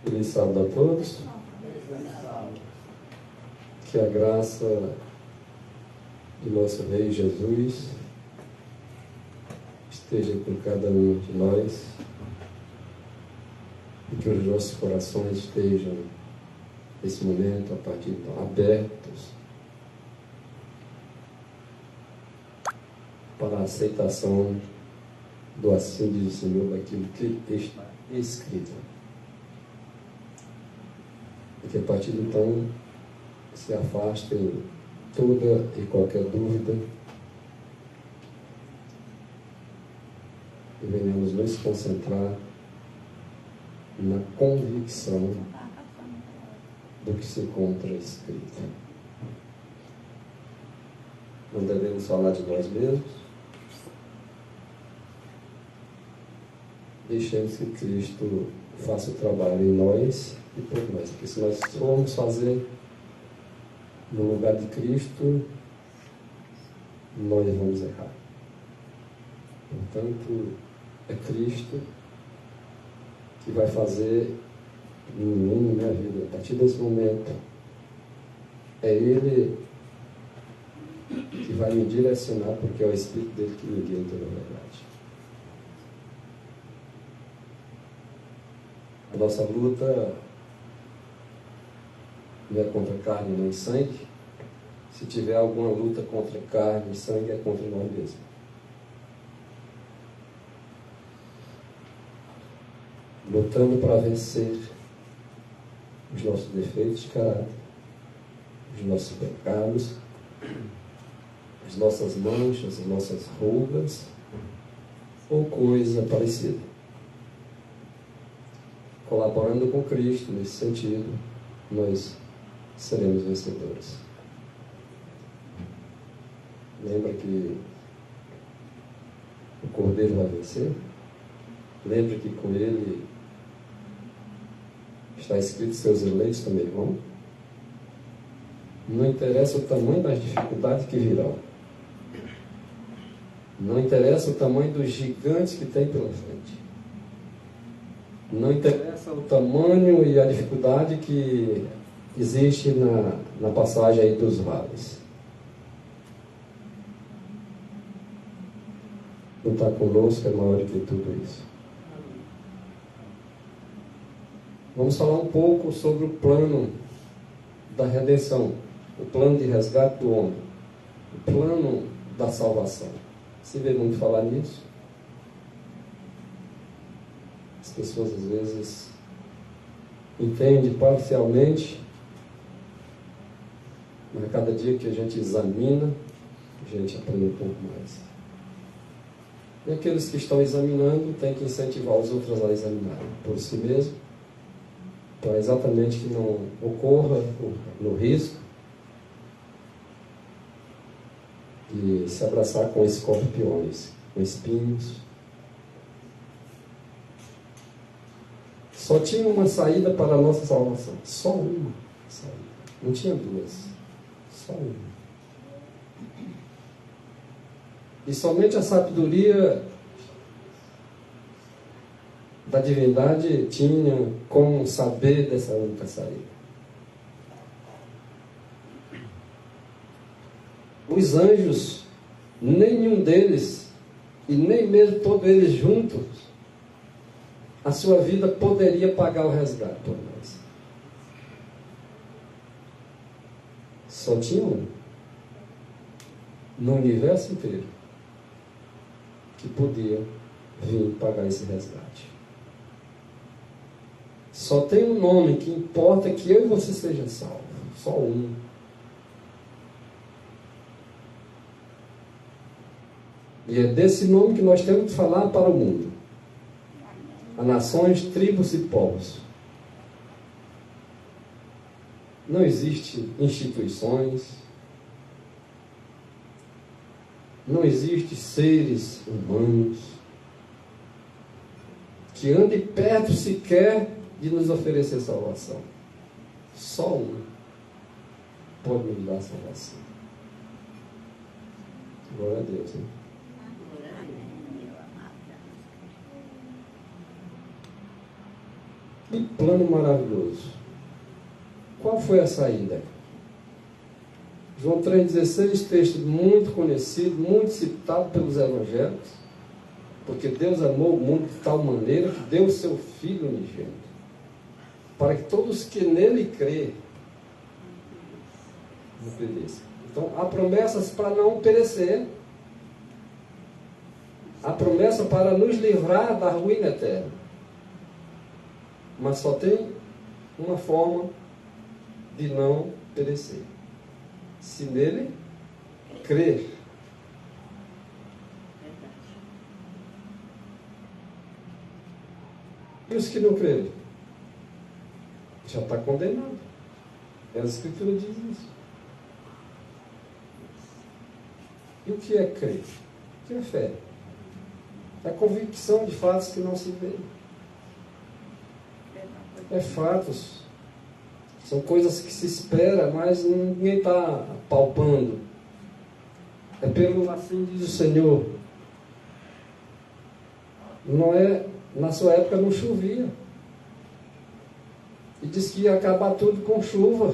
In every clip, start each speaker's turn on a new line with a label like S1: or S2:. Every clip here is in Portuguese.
S1: Feliz sábado a todos. Que a graça de nosso Rei Jesus esteja com cada um de nós e que os nossos corações estejam, nesse momento, a partir de então, abertos para a aceitação do assim diz o Senhor daquilo que está escrito. E que a partir de então se afastem toda e qualquer dúvida e venhamos nos concentrar na convicção do que se encontra escrito. Não devemos falar de nós mesmos. Deixemos que Cristo faça o trabalho em nós e por nós. Porque se nós formos fazer no lugar de Cristo, nós vamos errar. Portanto, é Cristo que vai fazer em mim, na minha vida. A partir desse momento, é Ele que vai me direcionar, porque é o Espírito dele que me guia em toda a verdade. A nossa luta não é contra carne nem sangue. Se tiver alguma luta contra carne e sangue, é contra nós mesmos. Lutando para vencer os nossos defeitos de caráter, os nossos pecados, as nossas manchas, as nossas rugas, ou coisa parecida. Colaborando com Cristo nesse sentido, nós seremos vencedores. Lembra que o Cordeiro vai vencer? Lembra que com ele está escrito: seus eleitos também vão? Não interessa o tamanho das dificuldades que virão. Não interessa o tamanho dos gigantes que tem pela frente. Não interessa o tamanho e a dificuldade que existe na passagem aí dos vales. Não está conosco é maior do que tudo isso. Vamos falar um pouco sobre o plano da redenção, o plano de resgate do homem, o plano da salvação. Você vê muito falar nisso? As pessoas às vezes entendem parcialmente, mas a cada dia que a gente examina, a gente aprende um pouco mais. E aqueles que estão examinando têm que incentivar os outros a examinarem por si mesmo, para exatamente que não ocorra no risco de se abraçar com escorpiões, com espinhos. Só tinha uma saída para a nossa salvação. Só uma saída. Não tinha duas. Só uma. E somente a sabedoria da divindade tinha como saber dessa única saída. Os anjos, nenhum deles, e nem mesmo todos eles juntos, a sua vida poderia pagar o resgate por nós. Só tinha um no universo inteiro que podia vir pagar esse resgate. Só tem um nome que importa que eu e você seja salvo. Só um. E é desse nome que nós temos que falar para o mundo. A nações, tribos e povos. Não existe instituições. Não existe seres humanos que andem perto sequer de nos oferecer salvação. Só um pode nos dar salvação. Glória a Deus, hein? Que plano maravilhoso. Qual foi a saída? João 3,16, texto muito conhecido, muito citado pelos evangélicos, porque Deus amou o mundo de tal maneira que deu o seu Filho unigênito, para que todos que nele crêem não pereçam. Então, há promessas para não perecer, há promessa para nos livrar da ruína eterna, mas só tem uma forma de não perecer: se nele crer. E os que não crerem? Já está condenado. A Escritura diz isso. E o que é crer? O que é fé? É a convicção de fatos que não se veem. É fatos. São coisas que se espera, mas ninguém está palpando. É pelo assim diz o Senhor. Noé, na sua época, não chovia. E disse que ia acabar tudo com chuva,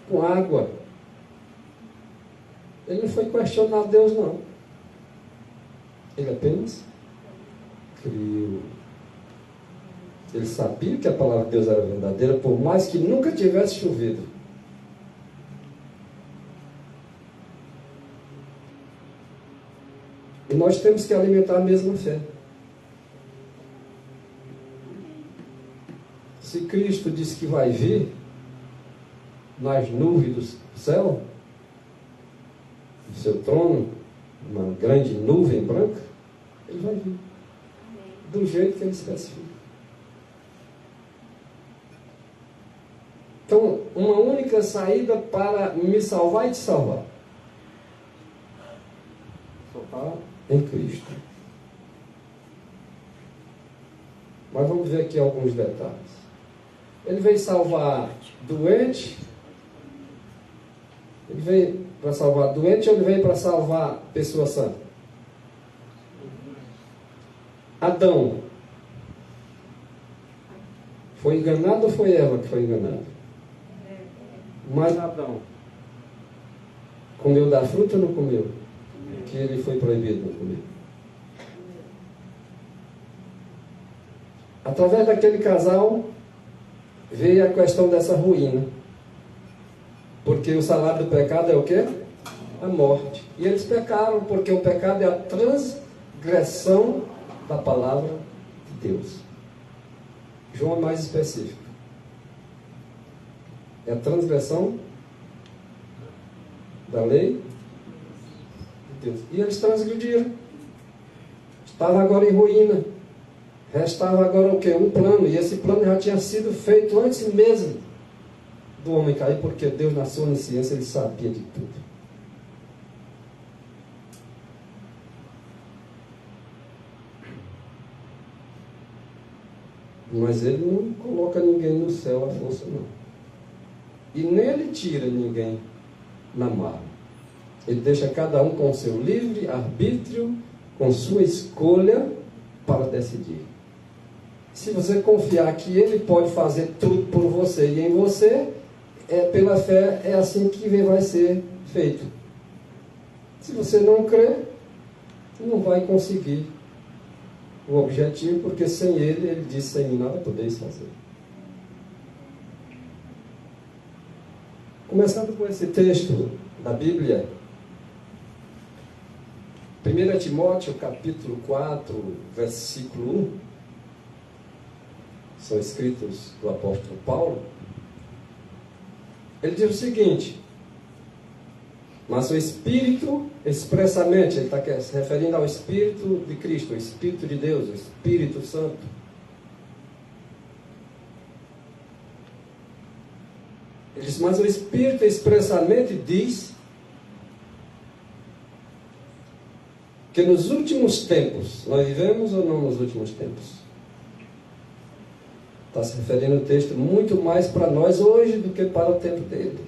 S1: com água. Ele não foi questionar Deus, não. Ele apenas creu. Ele sabia que a palavra de Deus era verdadeira, por mais que nunca tivesse chovido. E nós temos que alimentar a mesma fé. Se Cristo disse que vai vir nas nuvens do céu, no seu trono, uma grande nuvem branca, ele vai vir do jeito que ele especifica. Então, uma única saída para me salvar e te salvar: só está em Cristo. Mas vamos ver aqui alguns detalhes. Ele veio salvar doente. Ele veio para salvar doente ou ele veio para salvar pessoa sã? Adão foi enganado ou foi Eva que foi enganada? Mas Adão comeu da fruta ou não comeu? Que ele foi proibido de comer. Através daquele casal veio a questão dessa ruína. Porque o salário do pecado é o quê? A morte. E eles pecaram porque o pecado é a transgressão da palavra de Deus. João é mais específico. É a transgressão da lei de Deus. E eles transgrediram. Estavam agora em ruína. Restava agora o quê? Um plano. E esse plano já tinha sido feito antes mesmo do homem cair, porque Deus, na sua onisciência, ele sabia de tudo. Mas ele não coloca ninguém no céu à força, não. E nem ele tira ninguém na marra. Ele deixa cada um com seu livre arbítrio, com sua escolha para decidir. Se você confiar que ele pode fazer tudo por você e em você, pela fé, é assim que vai ser feito. Se você não crer, não vai conseguir o objetivo, porque sem ele disse: sem mim nada podeis fazer. Começando com esse texto da Bíblia, 1 Timóteo capítulo 4, versículo 1, são escritos do apóstolo Paulo. Ele diz o seguinte: mas o Espírito, expressamente, ele está se referindo ao Espírito de Cristo, o Espírito de Deus, o Espírito Santo. Ele diz: mas o Espírito expressamente diz que nos últimos tempos, nós vivemos ou não nos últimos tempos? Está se referindo o texto muito mais para nós hoje do que para o tempo dele.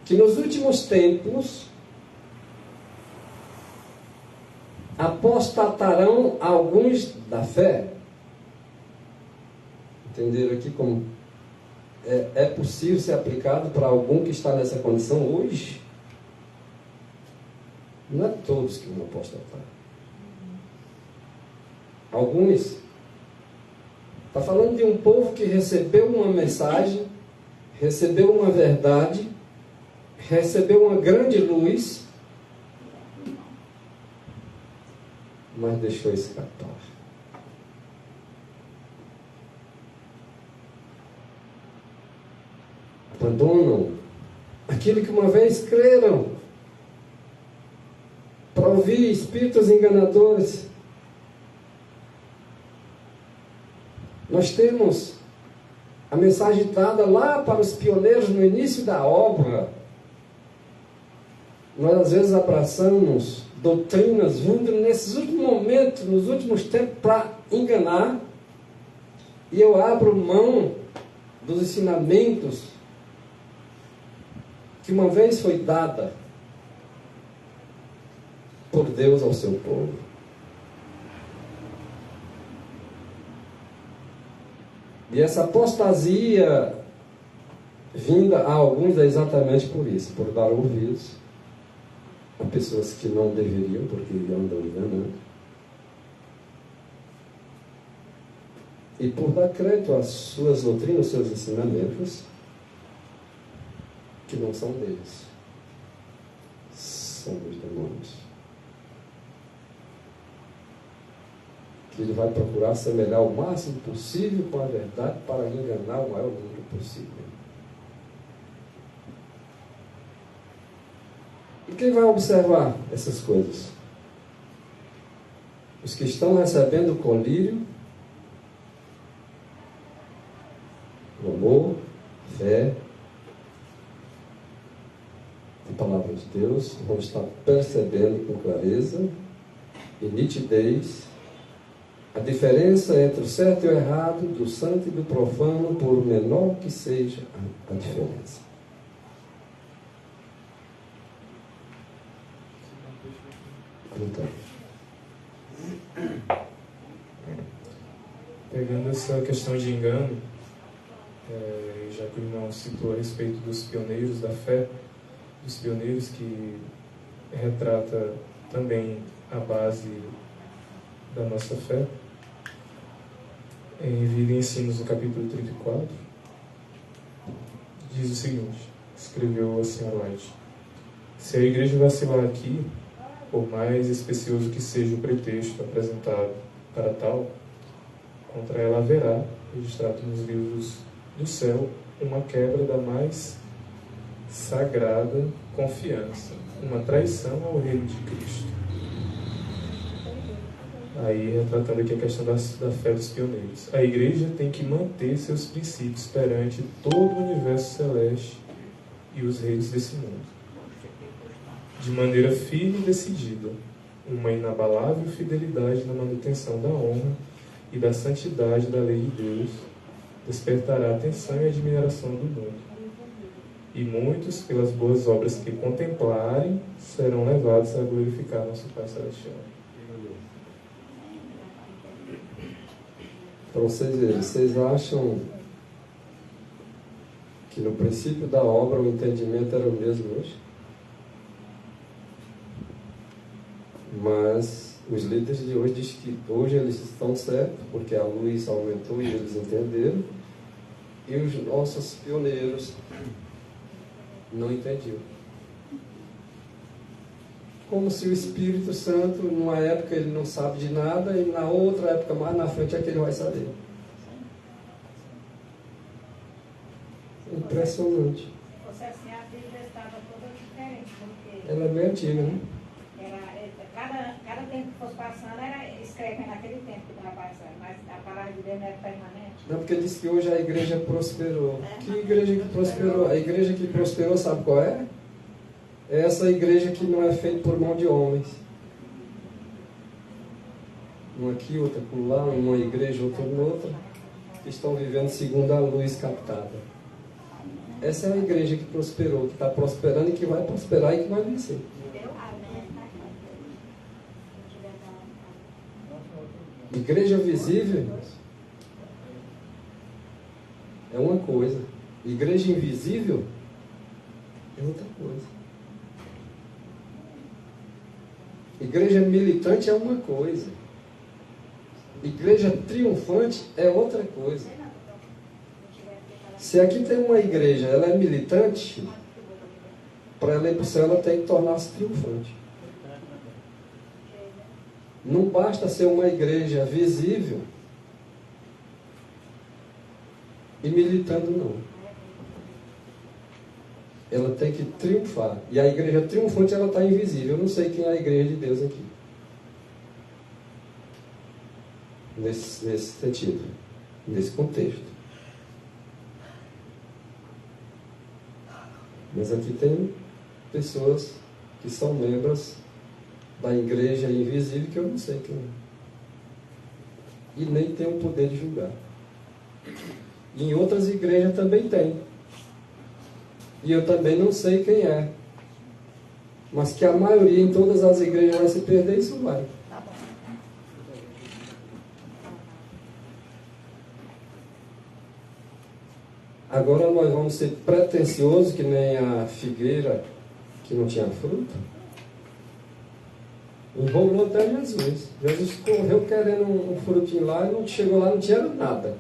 S1: Que nos últimos tempos apostatarão alguns da fé. Entenderam aqui como é possível ser aplicado para algum que está nessa condição hoje? Não é todos que vão apostatar. Alguns. Está falando de um povo que recebeu uma mensagem, recebeu uma verdade, recebeu uma grande luz, mas deixou escapar. Abandonam aquilo que uma vez creram para ouvir espíritos enganadores. Nós temos a mensagem dada lá para os pioneiros no início da obra. Nós às vezes abraçamos doutrinas vindo nesses últimos momentos, nos últimos tempos, para enganar. E eu abro mão dos ensinamentos que uma vez foi dada por Deus ao seu povo. E essa apostasia vinda a alguns é exatamente por isso, por dar ouvidos a pessoas que não deveriam, porque andam enganando. E por dar crédito às suas doutrinas, aos seus ensinamentos, que não são deles, são dos demônios. Que ele vai procurar assemelhar o máximo possível com a verdade para enganar o maior número possível. E quem vai observar essas coisas? Os que estão recebendo o colírio, o amor, a fé, a palavra de Deus, vão estar percebendo com clareza e nitidez a diferença entre o certo e o errado, do santo e do profano, por menor que seja a diferença. Então,
S2: pegando essa questão de engano, já que o irmão citou a respeito dos pioneiros da fé, dos pioneiros que retrata também a base da nossa fé, em Vida e Ensinos, no capítulo 34, diz o seguinte, escreveu a senhora White: se a igreja vacilar aqui, por mais especioso que seja o pretexto apresentado para tal, contra ela haverá, registrado nos livros do céu, uma quebra da mais sagrada confiança, uma traição ao reino de Cristo. Aí, retratando aqui a questão da fé dos pioneiros. A igreja tem que manter seus princípios perante todo o universo celeste e os reinos desse mundo, de maneira firme e decidida, uma inabalável fidelidade na manutenção da honra e da santidade da lei de Deus despertará a atenção e a admiração do mundo. E muitos, pelas boas obras que contemplarem, serão levados a glorificar nosso Pai Celestial.
S1: para vocês verem, vocês acham que no princípio da obra o entendimento era o mesmo hoje? Mas os líderes de hoje dizem que hoje eles estão certos, porque a luz aumentou e eles entenderam, e os nossos pioneiros não entendiam. Como se o Espírito Santo, numa época ele não sabe de nada, e na outra época, mais na frente, é que ele vai saber. Impressionante.
S3: Você assim, a Bíblia estava toda diferente, porque
S1: Ela é bem antiga, né?
S3: Cada tempo que fosse passando, era escrevendo naquele tempo que estava passando, mas a palavra de Deus não era permanente.
S1: Não, porque ele disse que hoje a igreja prosperou. Que igreja que prosperou? A igreja que prosperou, sabe qual é? É essa igreja que não é feita por mão de homens. Uma aqui, outra por lá, uma igreja, outra noutra, que estão vivendo segundo a luz captada. Essa é a igreja que prosperou, que está prosperando e que vai prosperar e que vai vencer. Igreja visível, irmãos, é uma coisa. Igreja invisível é outra coisa. Igreja militante é uma coisa. Igreja triunfante é outra coisa. Se aqui tem uma igreja, ela é militante, para ela ir para o céu, ela tem que tornar-se triunfante. Não basta ser uma igreja visível e militando, não. Ela tem que triunfar. E a igreja triunfante, ela está invisível. Eu não sei quem é a igreja de Deus aqui. Nesse sentido. Nesse contexto. Mas aqui tem pessoas que são membros da igreja invisível que eu não sei quem é. E nem tem o poder de julgar. E em outras igrejas também tem. E eu também não sei quem é. Mas que a maioria em todas as igrejas vai se perder, isso vai. Agora nós vamos ser pretensiosos, que nem a figueira que não tinha fruto. Enrolou até Jesus. Jesus correu querendo um frutinho lá e não chegou lá, não tinha nada.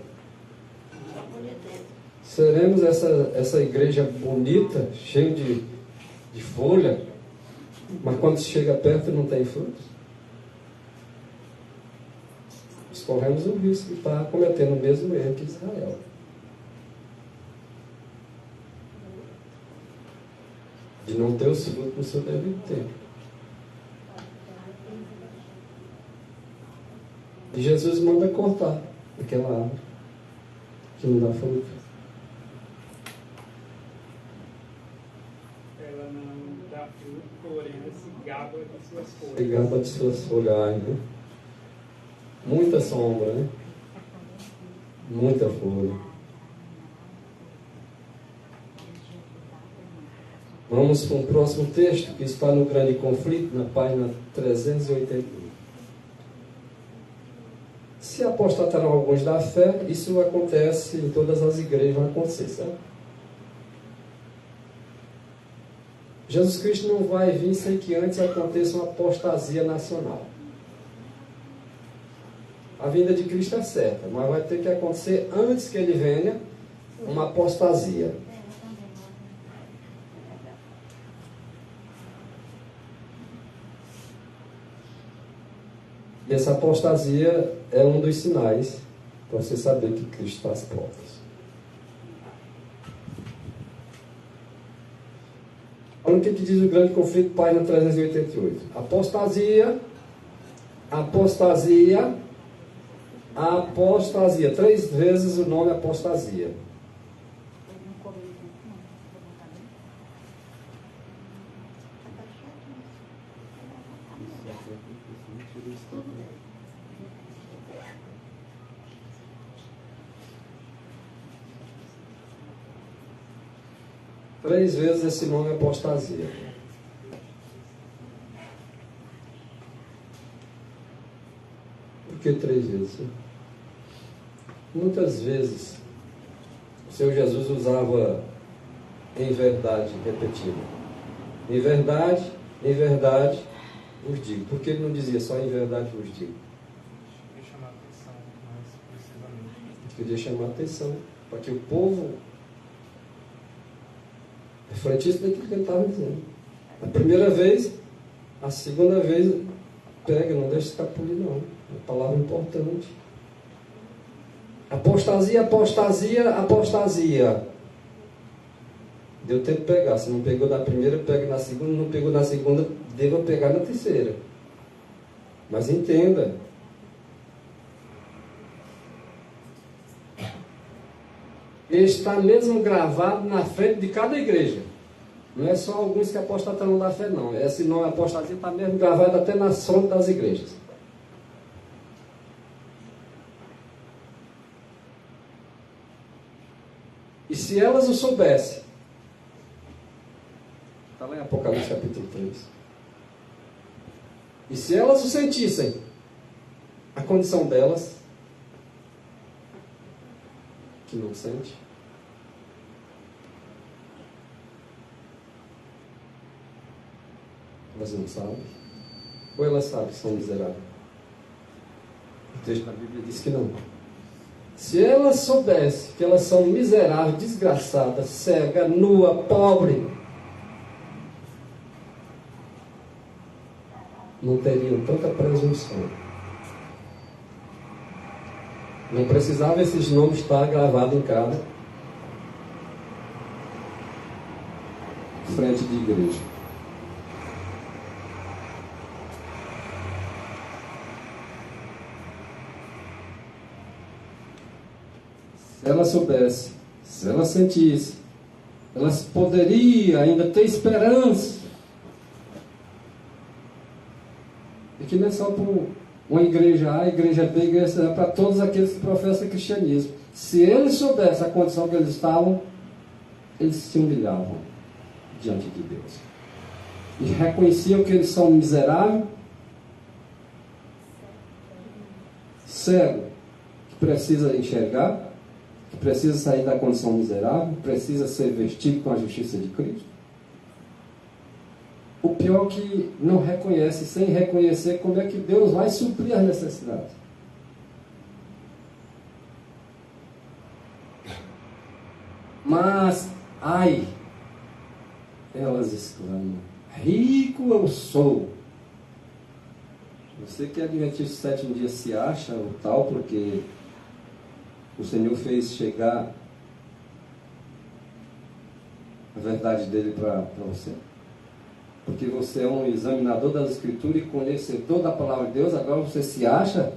S1: Seremos essa igreja bonita, cheia de folha, mas quando se chega perto não tem frutos? Nós corremos o risco de estar cometendo o mesmo erro que Israel. De não ter os frutos no seu devido tempo. E Jesus manda cortar aquela árvore que não dá fruto.
S4: Ela não dá fruto, porém ela se gaba de suas folhas.
S1: Se gaba de suas folhagens, né? Muita sombra, né? Muita folha. Vamos para o próximo texto, que está no Grande Conflito, na página 381. Se apostatarão alguns da fé, isso acontece em todas as igrejas, vai acontecer, certo? Jesus Cristo não vai vir sem que antes aconteça uma apostasia nacional. A vinda de Cristo é certa, mas vai ter que acontecer antes que ele venha uma apostasia. E essa apostasia é um dos sinais para você saber que Cristo está às portas. Olha o que diz o Grande Conflito, página 388. Apostasia. 3 vezes o nome apostasia. Três vezes esse nome é apostasia. Por que 3 vezes? Muitas vezes o Senhor Jesus usava em verdade repetido. Em verdade vos digo. Por que ele não dizia só em verdade vos digo?
S4: Queria chamar a atenção mais precisamente.
S1: Ele queria chamar a atenção para que o povo refletisse daquilo que ele estava dizendo. A primeira vez, a segunda vez, pega, não deixa escapulir não. É uma palavra importante. Apostasia. Deu tempo de pegar. Se não pegou na primeira, pega na segunda. Não pegou na segunda, deva pegar na terceira. Mas entenda. Está mesmo gravado na frente de cada igreja. Não é só alguns que apostatam da fé, não. Esse nome apostasia está mesmo gravado até na fronte das igrejas. E se elas o soubessem, está lá em Apocalipse capítulo 3. E se elas o sentissem, condição delas, que não sente? Elas não sabem? Ou elas sabem que são miseráveis? O texto da Bíblia diz que não. Se elas soubessem que elas são miseráveis, desgraçadas, cega, nua, pobre, não teriam tanta presunção. Não precisava esses nomes estar gravados em cada frente de igreja. Se ela soubesse, se ela sentisse, elas poderiam ainda ter esperança. E que não é só para uma igreja A, igreja B, igreja C, é para todos aqueles que professam cristianismo. Se eles soubessem a condição que eles estavam, eles se humilhavam diante de Deus. E reconheciam que eles são miseráveis, cego, que precisa enxergar, que precisa sair da condição miserável, precisa ser vestido com a justiça de Cristo. O pior é que não reconhece, sem reconhecer como é que Deus vai suprir as necessidades. Mas, ai, elas exclamam, rico eu sou. Você que é adventista do sétimo dia se acha o tal porque o Senhor fez chegar a verdade dele para você. Porque você é um examinador das Escrituras e conhecedor da palavra de Deus, agora você se acha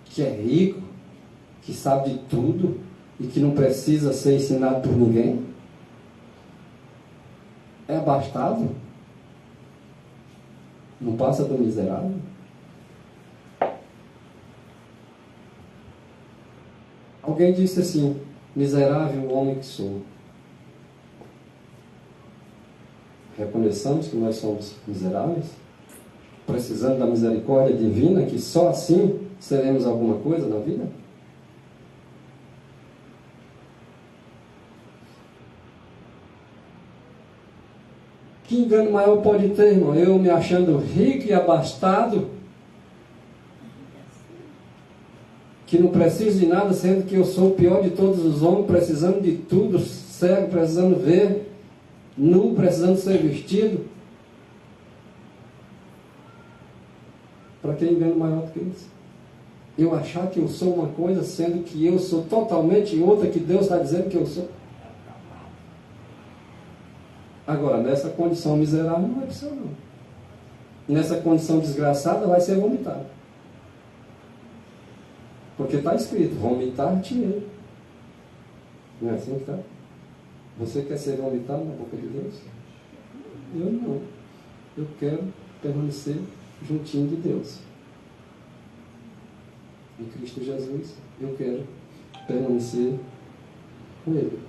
S1: que é rico, que sabe de tudo e que não precisa ser ensinado por ninguém? É abastado? Não passa do miserável? Alguém disse assim, miserável o homem que sou. Reconheçamos que nós somos miseráveis, precisando da misericórdia divina, que só assim seremos alguma coisa na vida? Que engano maior pode ter, irmão? Eu me achando rico e abastado, que não preciso de nada, sendo que eu sou o pior de todos os homens, precisando de tudo, cego, precisando ver, nu, precisando ser vestido. Para que engano maior do que isso? Eu achar que eu sou uma coisa, sendo que eu sou totalmente outra que Deus está dizendo que eu sou. Agora, nessa condição miserável não vai precisar não. Nessa condição desgraçada vai ser vomitado. Porque está escrito, vomitar-te-ei. Não é assim que está? Você quer ser vomitado na boca de Deus? Eu não. Eu quero permanecer juntinho de Deus. Em Cristo Jesus, eu quero permanecer com Ele.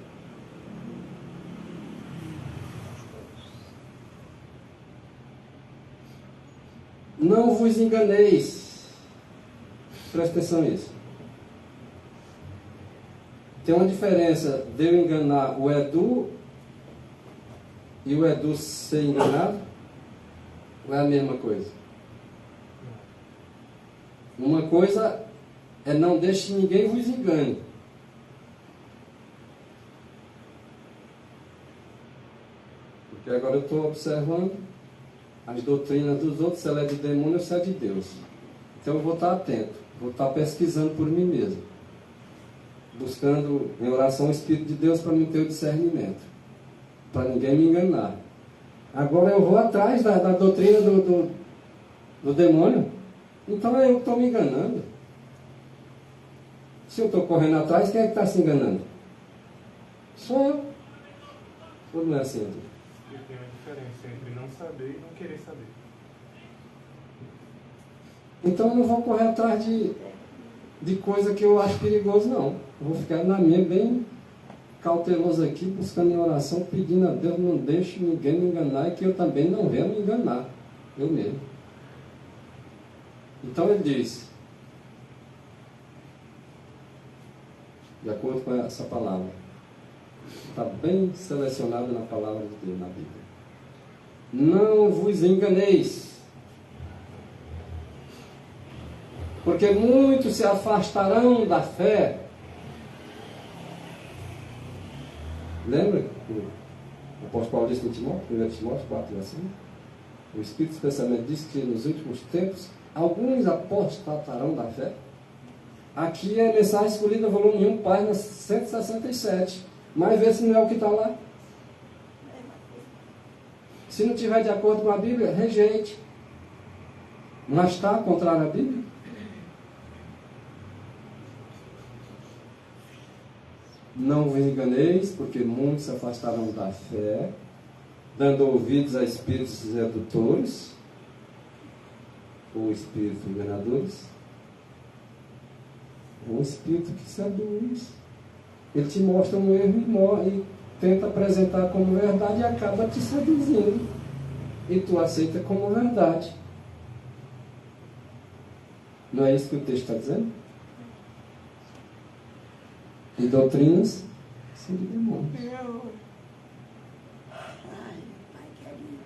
S1: Não vos enganeis. Presta atenção nisso. Tem uma diferença de eu enganar o Edu e o Edu ser enganado? Ou é a mesma coisa? Uma coisa é não deixe que ninguém vos engane. Porque agora eu estou observando as doutrinas dos outros, se ela é de demônio ou se é de Deus. Então eu vou estar atento, vou estar pesquisando por mim mesmo, buscando em oração o Espírito de Deus para me ter o discernimento, para ninguém me enganar. Agora eu vou atrás da doutrina do demônio, então é eu que estou me enganando. Se eu estou correndo atrás, quem é que está se enganando? Sou eu. Ou não é assim?
S2: E tem uma diferença entre não saber e não querer saber.
S1: Então eu não vou correr atrás de coisa que eu acho perigoso, não. Eu vou ficar na minha bem cauteloso aqui, buscando em oração, pedindo a Deus, não deixe ninguém me enganar e que eu também não venha me enganar, eu mesmo. Então ele diz, de acordo com essa palavra. Está bem selecionado na palavra de Deus, na Bíblia. Não vos enganeis, porque muitos se afastarão da fé. Lembra que o apóstolo Paulo disse em Timóteo, 1 Timóteo 4, assim? O Espírito especialmente diz que nos últimos tempos alguns apostatarão da fé. Aqui é a mensagem escolhida, volume 1, página 167. Mas vê se não é o que está lá. Se não estiver de acordo com a Bíblia, rejeite. Mas está contrário à Bíblia? Não vos enganeis, porque muitos se afastarão da fé, dando ouvidos a espíritos sedutores, ou espíritos enganadores. Um espírito que seduz. Ele te mostra um erro e tenta apresentar como verdade e acaba te seduzindo. E tu aceita como verdade. Não é isso que o texto está dizendo? E doutrinas são de demônios.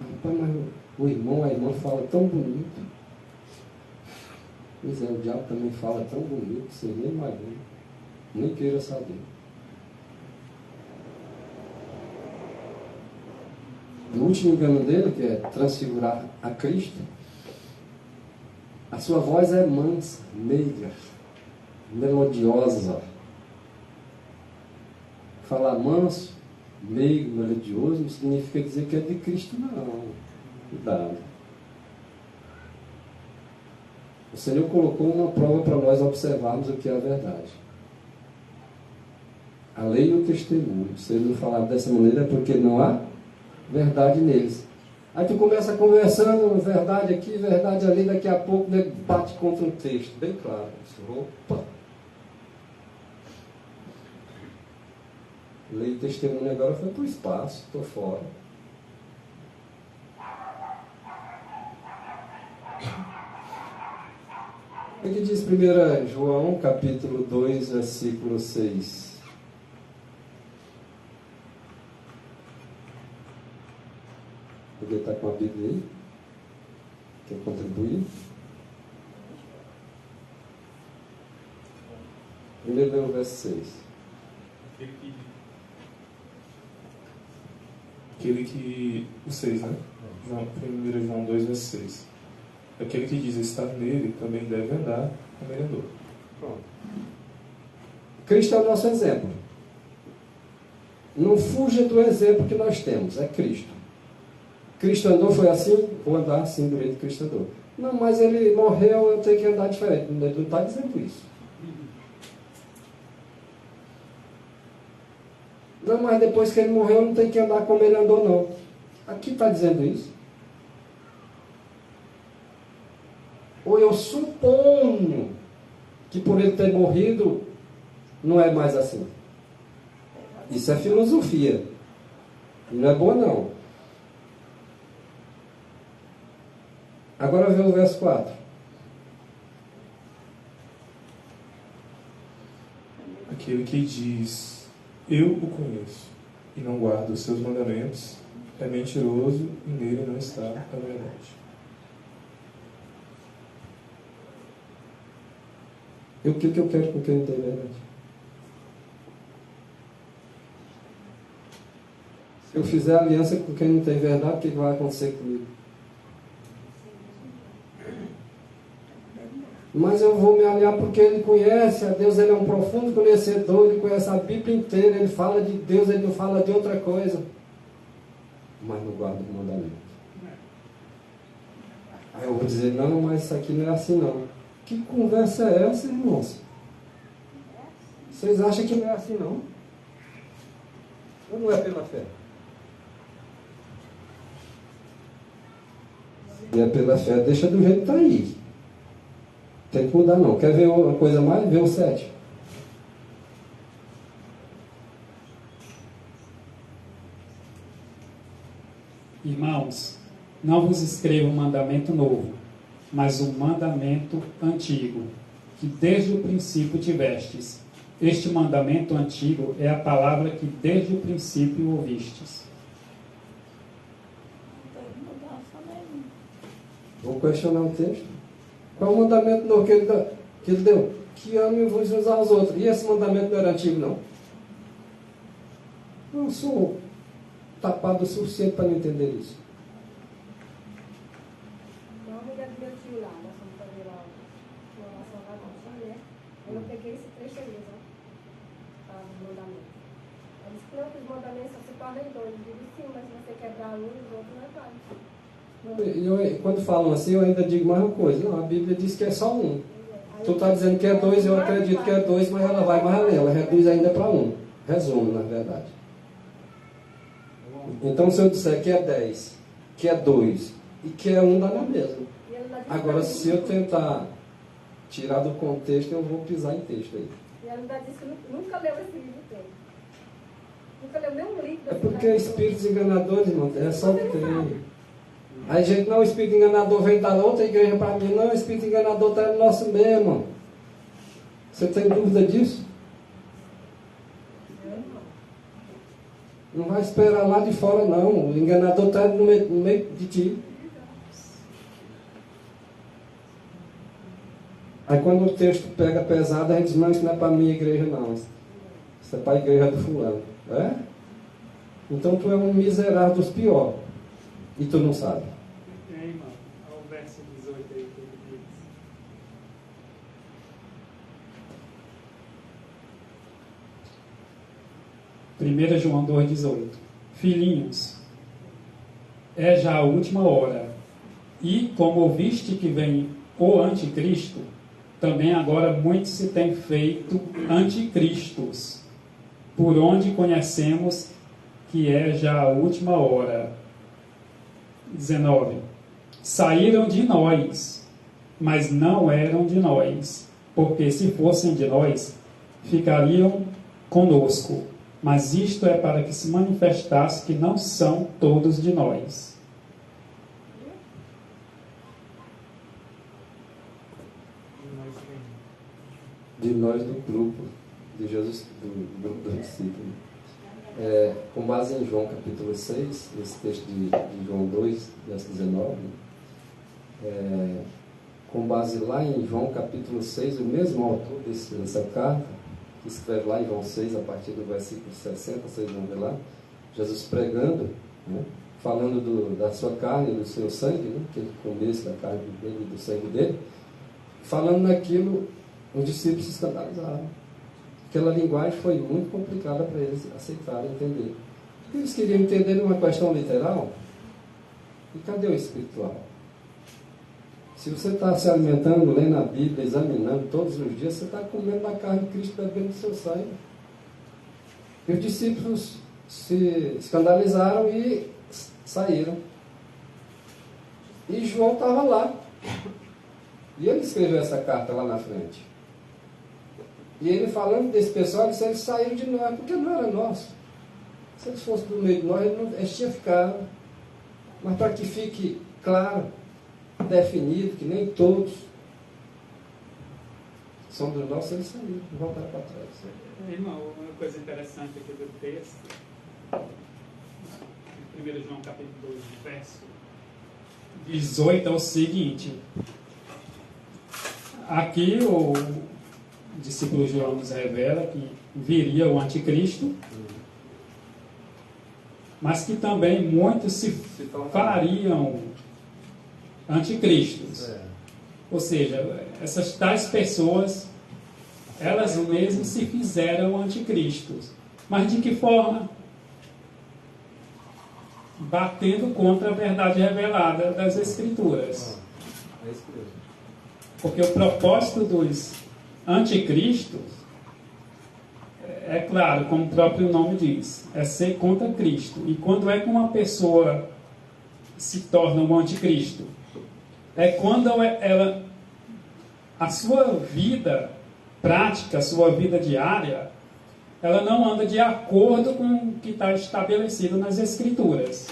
S1: Rapaz, mas o irmão, a irmã fala tão bonito. Pois é, o diabo também fala tão bonito, você nem imagina. Nem queira saber. O último engano dele, que é transfigurar a Cristo, a sua voz é mansa, meiga, melodiosa. Falar manso, meigo, melodioso, não significa dizer que é de Cristo, não. Cuidado. O Senhor colocou uma prova para nós observarmos o que é a verdade. A lei e o testemunho. Se ele não falar dessa maneira é porque não há verdade neles. Aí tu começa conversando, verdade aqui, verdade ali, daqui a pouco né, bate contra um texto, bem claro. Opa! Lei e testemunho agora foi para o espaço, estou fora. O que diz 1 João, capítulo 2, versículo 6? Alguém está com a Bíblia aí? Quer contribuir? Primeiro lê o verso 6.
S2: Aquele que... O 6, né? 1 João 2, verso 6. Aquele que diz estar nele também deve andar como ele andou.
S1: Pronto. Cristo é o nosso exemplo. Não fuja do exemplo que nós temos, é Cristo. Cristo andou, foi assim, vou andar assim do jeito que Cristo andou. Não, mas ele morreu, eu tenho que andar diferente. Ele não está dizendo isso. Não, mas depois que ele morreu, eu não tenho que andar como ele andou, não. Aqui está dizendo isso. Ou eu suponho que por ele ter morrido, não é mais assim. Isso é filosofia. E não é boa, não. Agora vê o verso 4.
S2: Aquele que diz, eu o conheço, e não guarda os seus mandamentos, é mentiroso e nele não está a verdade.
S1: E o que eu quero com quem não tem verdade? Se eu fizer aliança com quem não tem verdade, o que vai acontecer comigo? Mas eu vou me aliar porque ele conhece a Deus, ele é um profundo conhecedor, ele conhece a Bíblia inteira, ele fala de Deus, ele não fala de outra coisa. Mas não guarda o mandamento. Aí eu vou dizer, não, mas isso aqui não é assim não. Que conversa é essa, irmãos? Vocês acham que não é assim não? Ou não é pela fé? Se é pela fé, deixa do jeito que está aí. Tem que mudar não. Quer ver uma coisa mais? Vê o 7.
S5: Irmãos, não vos escrevo um mandamento novo, mas um mandamento antigo, que desde o princípio tivestes. Este mandamento antigo é a palavra que desde o princípio ouvistes.
S1: Vou questionar o texto. Qual é o mandamento novo que ele deu? Que amem uns aos outros. E esse mandamento não era antigo, não? Eu sou tapado o suficiente para não entender isso.
S6: Uma amiga do meu tio lá, nós fomos fazer lá uma oração lá com a mulher. Eu peguei esse trecho ali, né? Para os mandamentos. Ela disse que não, que os mandamentos só se tornam em dois. Eu digo sim, mas se você quebrar um, os outros não é válido.
S1: Quando falam assim, eu ainda digo mais uma coisa. Não, a Bíblia diz que é só um. Tu está dizendo que é dois, eu acredito que é dois, mas ela vai mais além. Ela reduz ainda para um. Resumo, na verdade. Então, se eu disser que é 10, que é 2 e que é 1, dá na mesma. Agora, se eu tentar tirar do contexto, eu vou pisar em texto aí.
S6: E ela ainda disse que nunca leu esse livro todo. Nunca leu nenhum livro.
S1: É porque espíritos enganadores, irmão, é só o que tem. Aí, gente, não, o espírito enganador vem da outra igreja para mim. Não, o espírito enganador está no nosso meio, irmão. Você tem dúvida disso? Não vai esperar lá de fora, não. O enganador está no meio de ti. Aí quando o texto pega pesado, a gente diz, não, isso não é para a minha igreja, não. Isso é para a igreja do fulano. É? Então tu é um miserável dos piores. E tu não sabe.
S4: É, irmão. Olha o verso 18 aí que ele diz.
S5: 1 João 2,18. Filhinhos, é já a última hora. E como ouviste que vem o anticristo, também agora muitos se têm feito anticristos, por onde conhecemos que é já a última hora. 19. Saíram de nós, mas não eram de nós, porque se fossem de nós, ficariam conosco. Mas isto é para que se manifestasse que não são todos de nós.
S1: De nós do grupo de Jesus, do grupo dos discípulos. Com base em João capítulo 6, nesse texto de João 2, verso 19, com base lá em João capítulo 6, o mesmo autor dessa carta, que escreve lá em João 6, a partir do versículo 60, vocês vão ver lá, Jesus pregando, né, falando da sua carne e do seu sangue, né, que ele comesse da carne dele e do sangue dele, falando naquilo, os discípulos se escandalizaram. Aquela linguagem foi muito complicada para eles aceitarem, entender. Eles queriam entender uma questão literal. E cadê o espiritual? Se você está se alimentando, lendo a Bíblia, examinando todos os dias, você está comendo da carne de Cristo, bebendo do seu sangue. E os discípulos se escandalizaram e saíram. E João estava lá. E ele escreveu essa carta lá na frente. E ele falando desse pessoal, ele disse, eles saíram de nós, porque não era nosso. Se eles fossem do meio de nós, eles tinham ficado. Mas para que fique claro, definido, que nem todos são dos nossos, eles saíram, voltaram para trás.
S4: Irmão, uma coisa interessante aqui do texto, em 1 João capítulo 2, verso
S5: 18 é o seguinte. Aqui o discípulo João nos revela que viria o anticristo, mas que também muitos se fariam anticristos. Ou seja, essas tais pessoas, elas mesmas se fizeram anticristos. Mas de que forma? Batendo contra a verdade revelada das Escrituras.
S1: É isso mesmo.
S5: Porque o propósito dos anticristos, é claro, como o próprio nome diz, é ser contra Cristo. E quando é que uma pessoa se torna um anticristo? É quando a sua vida prática, a sua vida diária, ela não anda de acordo com o que está estabelecido nas Escrituras.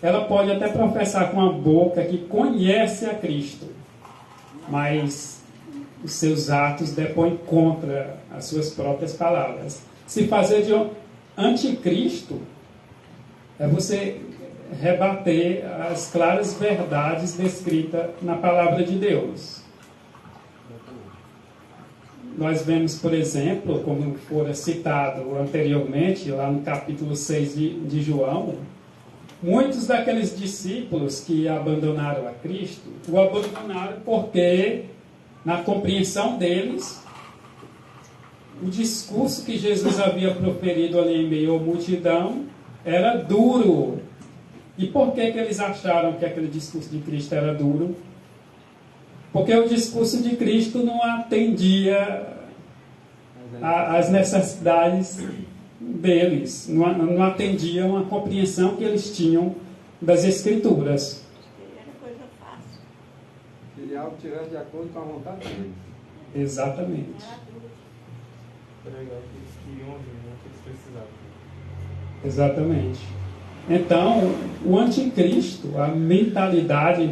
S5: Ela pode até professar com a boca que conhece a Cristo, mas os seus atos depõem contra as suas próprias palavras. Se fazer de um anticristo é você rebater as claras verdades descritas na palavra de Deus. Nós vemos, por exemplo, como fora citado anteriormente, lá no capítulo 6 de João, muitos daqueles discípulos que abandonaram a Cristo, o abandonaram porque, na compreensão deles, o discurso que Jesus havia proferido ali em meio à multidão era duro. E por que eles acharam que aquele discurso de Cristo era duro? Porque o discurso de Cristo não atendia às necessidades deles, não atendia uma compreensão que eles tinham das Escrituras.
S3: Era coisa fácil.
S1: Ele algo tivesse de acordo com a vontade dele.
S5: Exatamente.
S3: Era tudo.
S2: Pregar o que eles queriam ouvir, não o que eles precisavam.
S5: Exatamente. Então, o anticristo, a mentalidade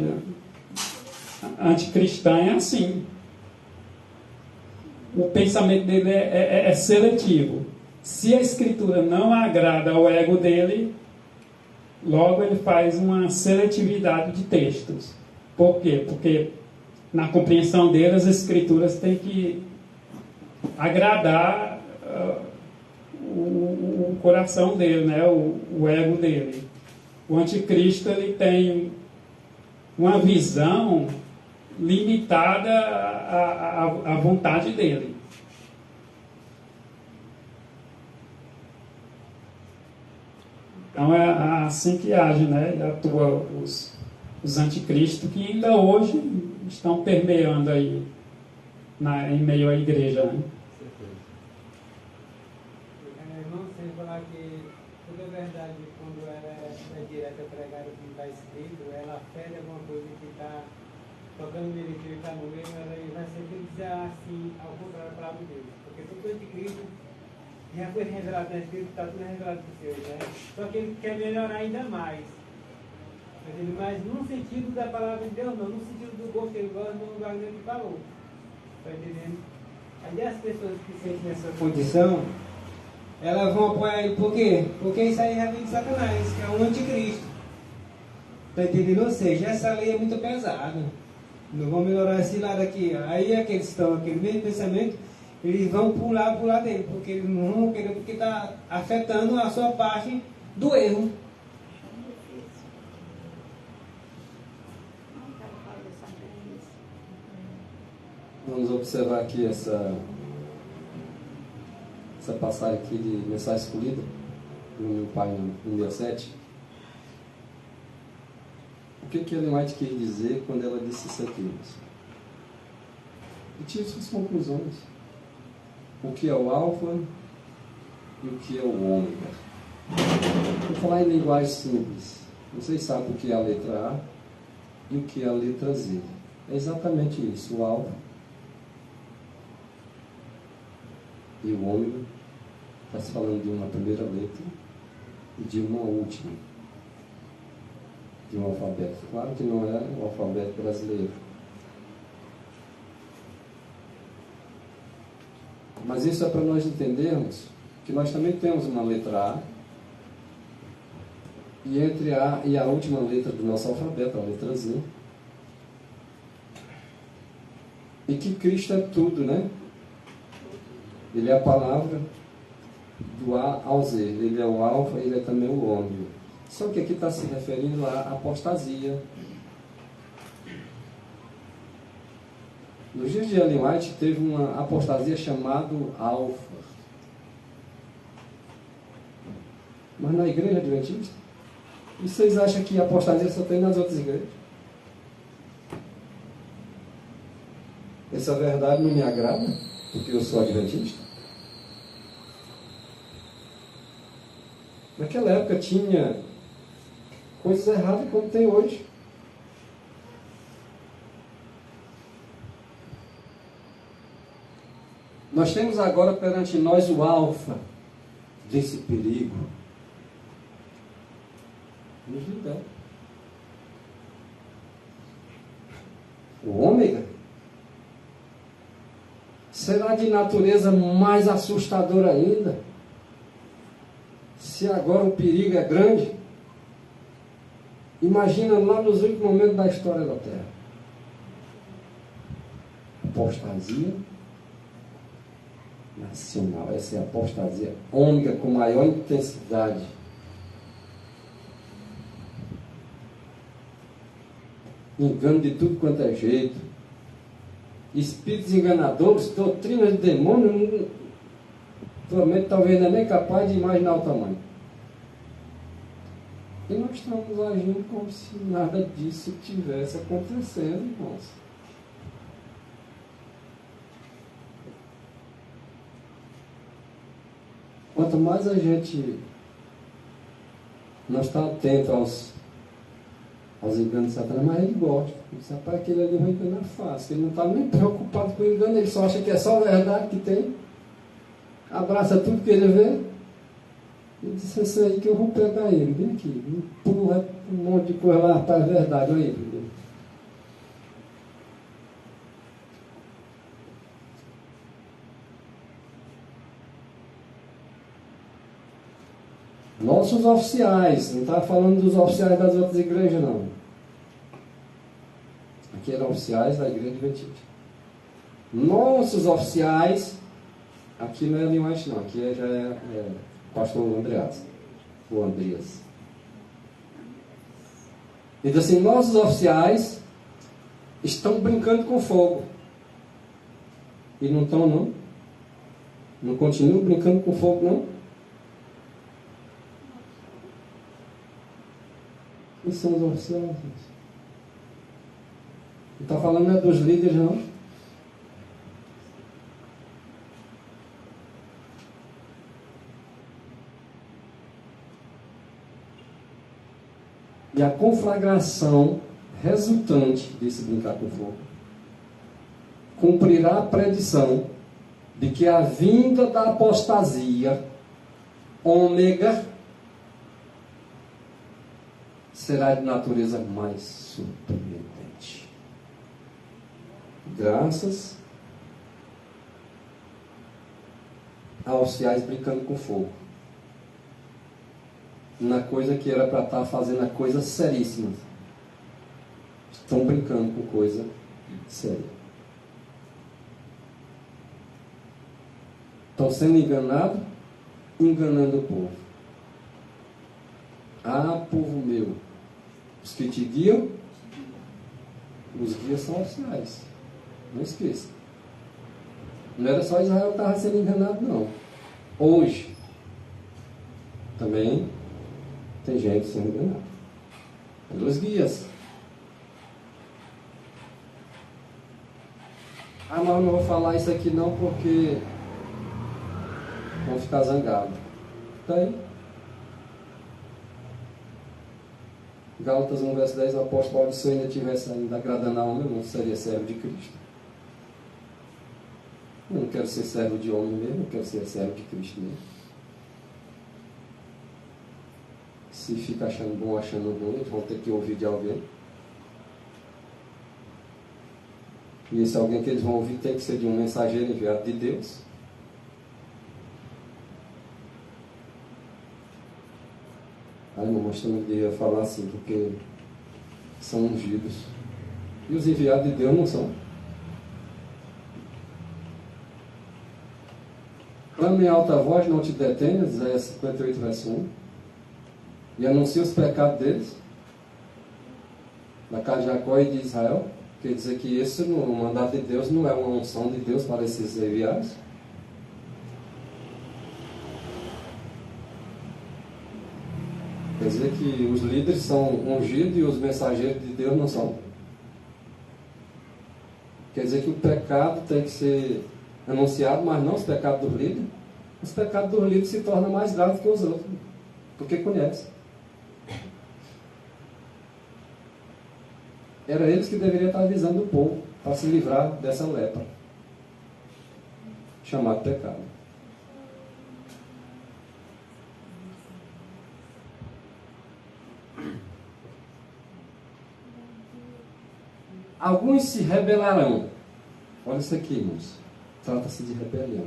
S5: anticristã é assim. O pensamento dele é seletivo. Se a Escritura não agrada ao ego dele, logo ele faz uma seletividade de textos. Por quê? Porque na compreensão dele as Escrituras têm que agradar o coração dele, né? o ego dele. O anticristo ele tem uma visão limitada à vontade dele. Então é assim que age, né? E atua os anticristos que ainda hoje estão permeando aí em meio à igreja, né?
S7: Irmão, sem falar que toda verdade, quando ela é direta pregada como está escrito, ela fere alguma coisa que está tocando nele, que ele está no meio, ela vai sempre dizer assim, ao contrário da palavra de Deus. Porque tudo coisa de Cristo já foi revelado na Escritura, está tudo revelado para os seus, né? Só que ele quer melhorar ainda mais. Mas num sentido da palavra de Deus, não, no sentido do gosto que ele gosta, no lugar que falou. Está entendendo? Aí as pessoas que sentem nessa condição, elas vão apoiar ele, por quê? Porque isso aí é de Satanás, que é um anticristo. Está entendendo? Ou seja, essa lei é muito pesada. Não vão melhorar esse lado aqui. Aí aqueles que estão aquele mesmo pensamento, eles vão pular pro lado dele, porque eles não vão querer, porque está afetando a sua parte do erro.
S1: Vamos observar aqui essa passagem aqui de mensagem escolhida do meu pai número 7. O que Ellen White quis dizer quando ela disse isso aqui? E tira suas conclusões. O que é o alfa e o que é o ômega. Vou falar em linguagem simples. Vocês sabem o que é a letra A e o que é a letra Z. É exatamente isso, o alfa e o ômega. Está se falando de uma primeira letra e de uma última, de um alfabeto. Claro que não é o alfabeto brasileiro, mas isso é para nós entendermos que nós também temos uma letra A, e entre A e a última letra do nosso alfabeto, a letra Z, e que Cristo é tudo, né? Ele é a palavra do A ao Z. Ele é o alfa, ele é também o ômega. Só que aqui está se referindo à apostasia. Nos dias de Ellen White teve uma apostasia chamada alfa. Mas na igreja adventista? E vocês acham que a apostasia só tem nas outras igrejas? Essa verdade não me agrada, porque eu sou adventista. Naquela época tinha coisas erradas como tem hoje. Nós temos agora perante nós o alfa desse perigo. Nos liberta. O ômega será de natureza mais assustadora ainda. Se agora o perigo é grande, imagina lá nos últimos momentos da história da Terra. Apostasia nacional. Essa é a apostasia ômega com maior intensidade. Engano de tudo quanto é jeito. Espíritos enganadores, doutrinas de demônio, tua mente talvez não é nem capaz de imaginar o tamanho. E nós estamos agindo como se nada disso tivesse acontecendo, irmãos. Quanto mais a gente não está atento aos enganos de Satanás, mas ele gosta. Sabe para aquele ali vai enganar fácil. Ele não está nem preocupado com o engano, ele só acha que é só a verdade que tem. Abraça tudo que ele vê. E disse assim aí que eu vou pegar ele. Vem aqui, empurra um monte de coisa lá para a verdade. Olha aí. Nossos oficiais, não estava falando dos oficiais das outras igrejas, não. Aqui eram oficiais da igreja adventista. Nossos oficiais, aqui não é Ellen White, não, aqui já é o pastor Andreas. O Andreas. Ele diz assim: nossos oficiais estão brincando com fogo. E não estão, não? Não continuam brincando com fogo, não? Quem são os oficiais? Não está falando não é dos líderes, não. E a conflagração resultante desse brincar com fogo cumprirá a predição de que a vinda da apostasia ômega será de natureza mais surpreendente. Graças aos oficiais brincando com fogo. Na coisa que era para estar fazendo a coisa seríssima. Estão brincando com coisa séria. Estão sendo enganados, enganando o povo. Ah, povo meu, os que te guiam, os guias são oficiais. Não esqueça. Não era só Israel que estava sendo enganado, não. Hoje, também tem gente sendo enganada pelos guias. Ah, mas eu não vou falar isso aqui não porque vão ficar zangados. Tá aí. Gálatas 1, verso 10, o apóstolo Paulo, se eu ainda estivesse ainda agradando a homem, eu não seria servo de Cristo. Eu não quero ser servo de homem mesmo, eu quero ser servo de Cristo mesmo. Se fica achando bom, achando ruim, eles vão ter que ouvir de alguém. E esse alguém que eles vão ouvir tem que ser de um mensageiro enviado de Deus. Aí não, mas também devia falar assim, porque são ungidos. E os enviados de Deus não são. Clame em alta voz, não te detenha, Isaías 58, verso 1. E anuncia os pecados deles, da casa de Jacó e de Israel. Quer dizer que esse, no mandato de Deus, não é uma unção de Deus para esses enviados. Quer dizer que os líderes são ungidos e os mensageiros de Deus não são. Quer dizer que o pecado tem que ser anunciado, mas não os pecados dos líderes. Os pecados dos líderes se tornam mais graves que os outros, porque conhecem. Era eles que deveriam estar avisando o povo para se livrar dessa lepra, chamado pecado. Alguns se rebelarão. Olha isso aqui, irmãos. trata-se de rebelião.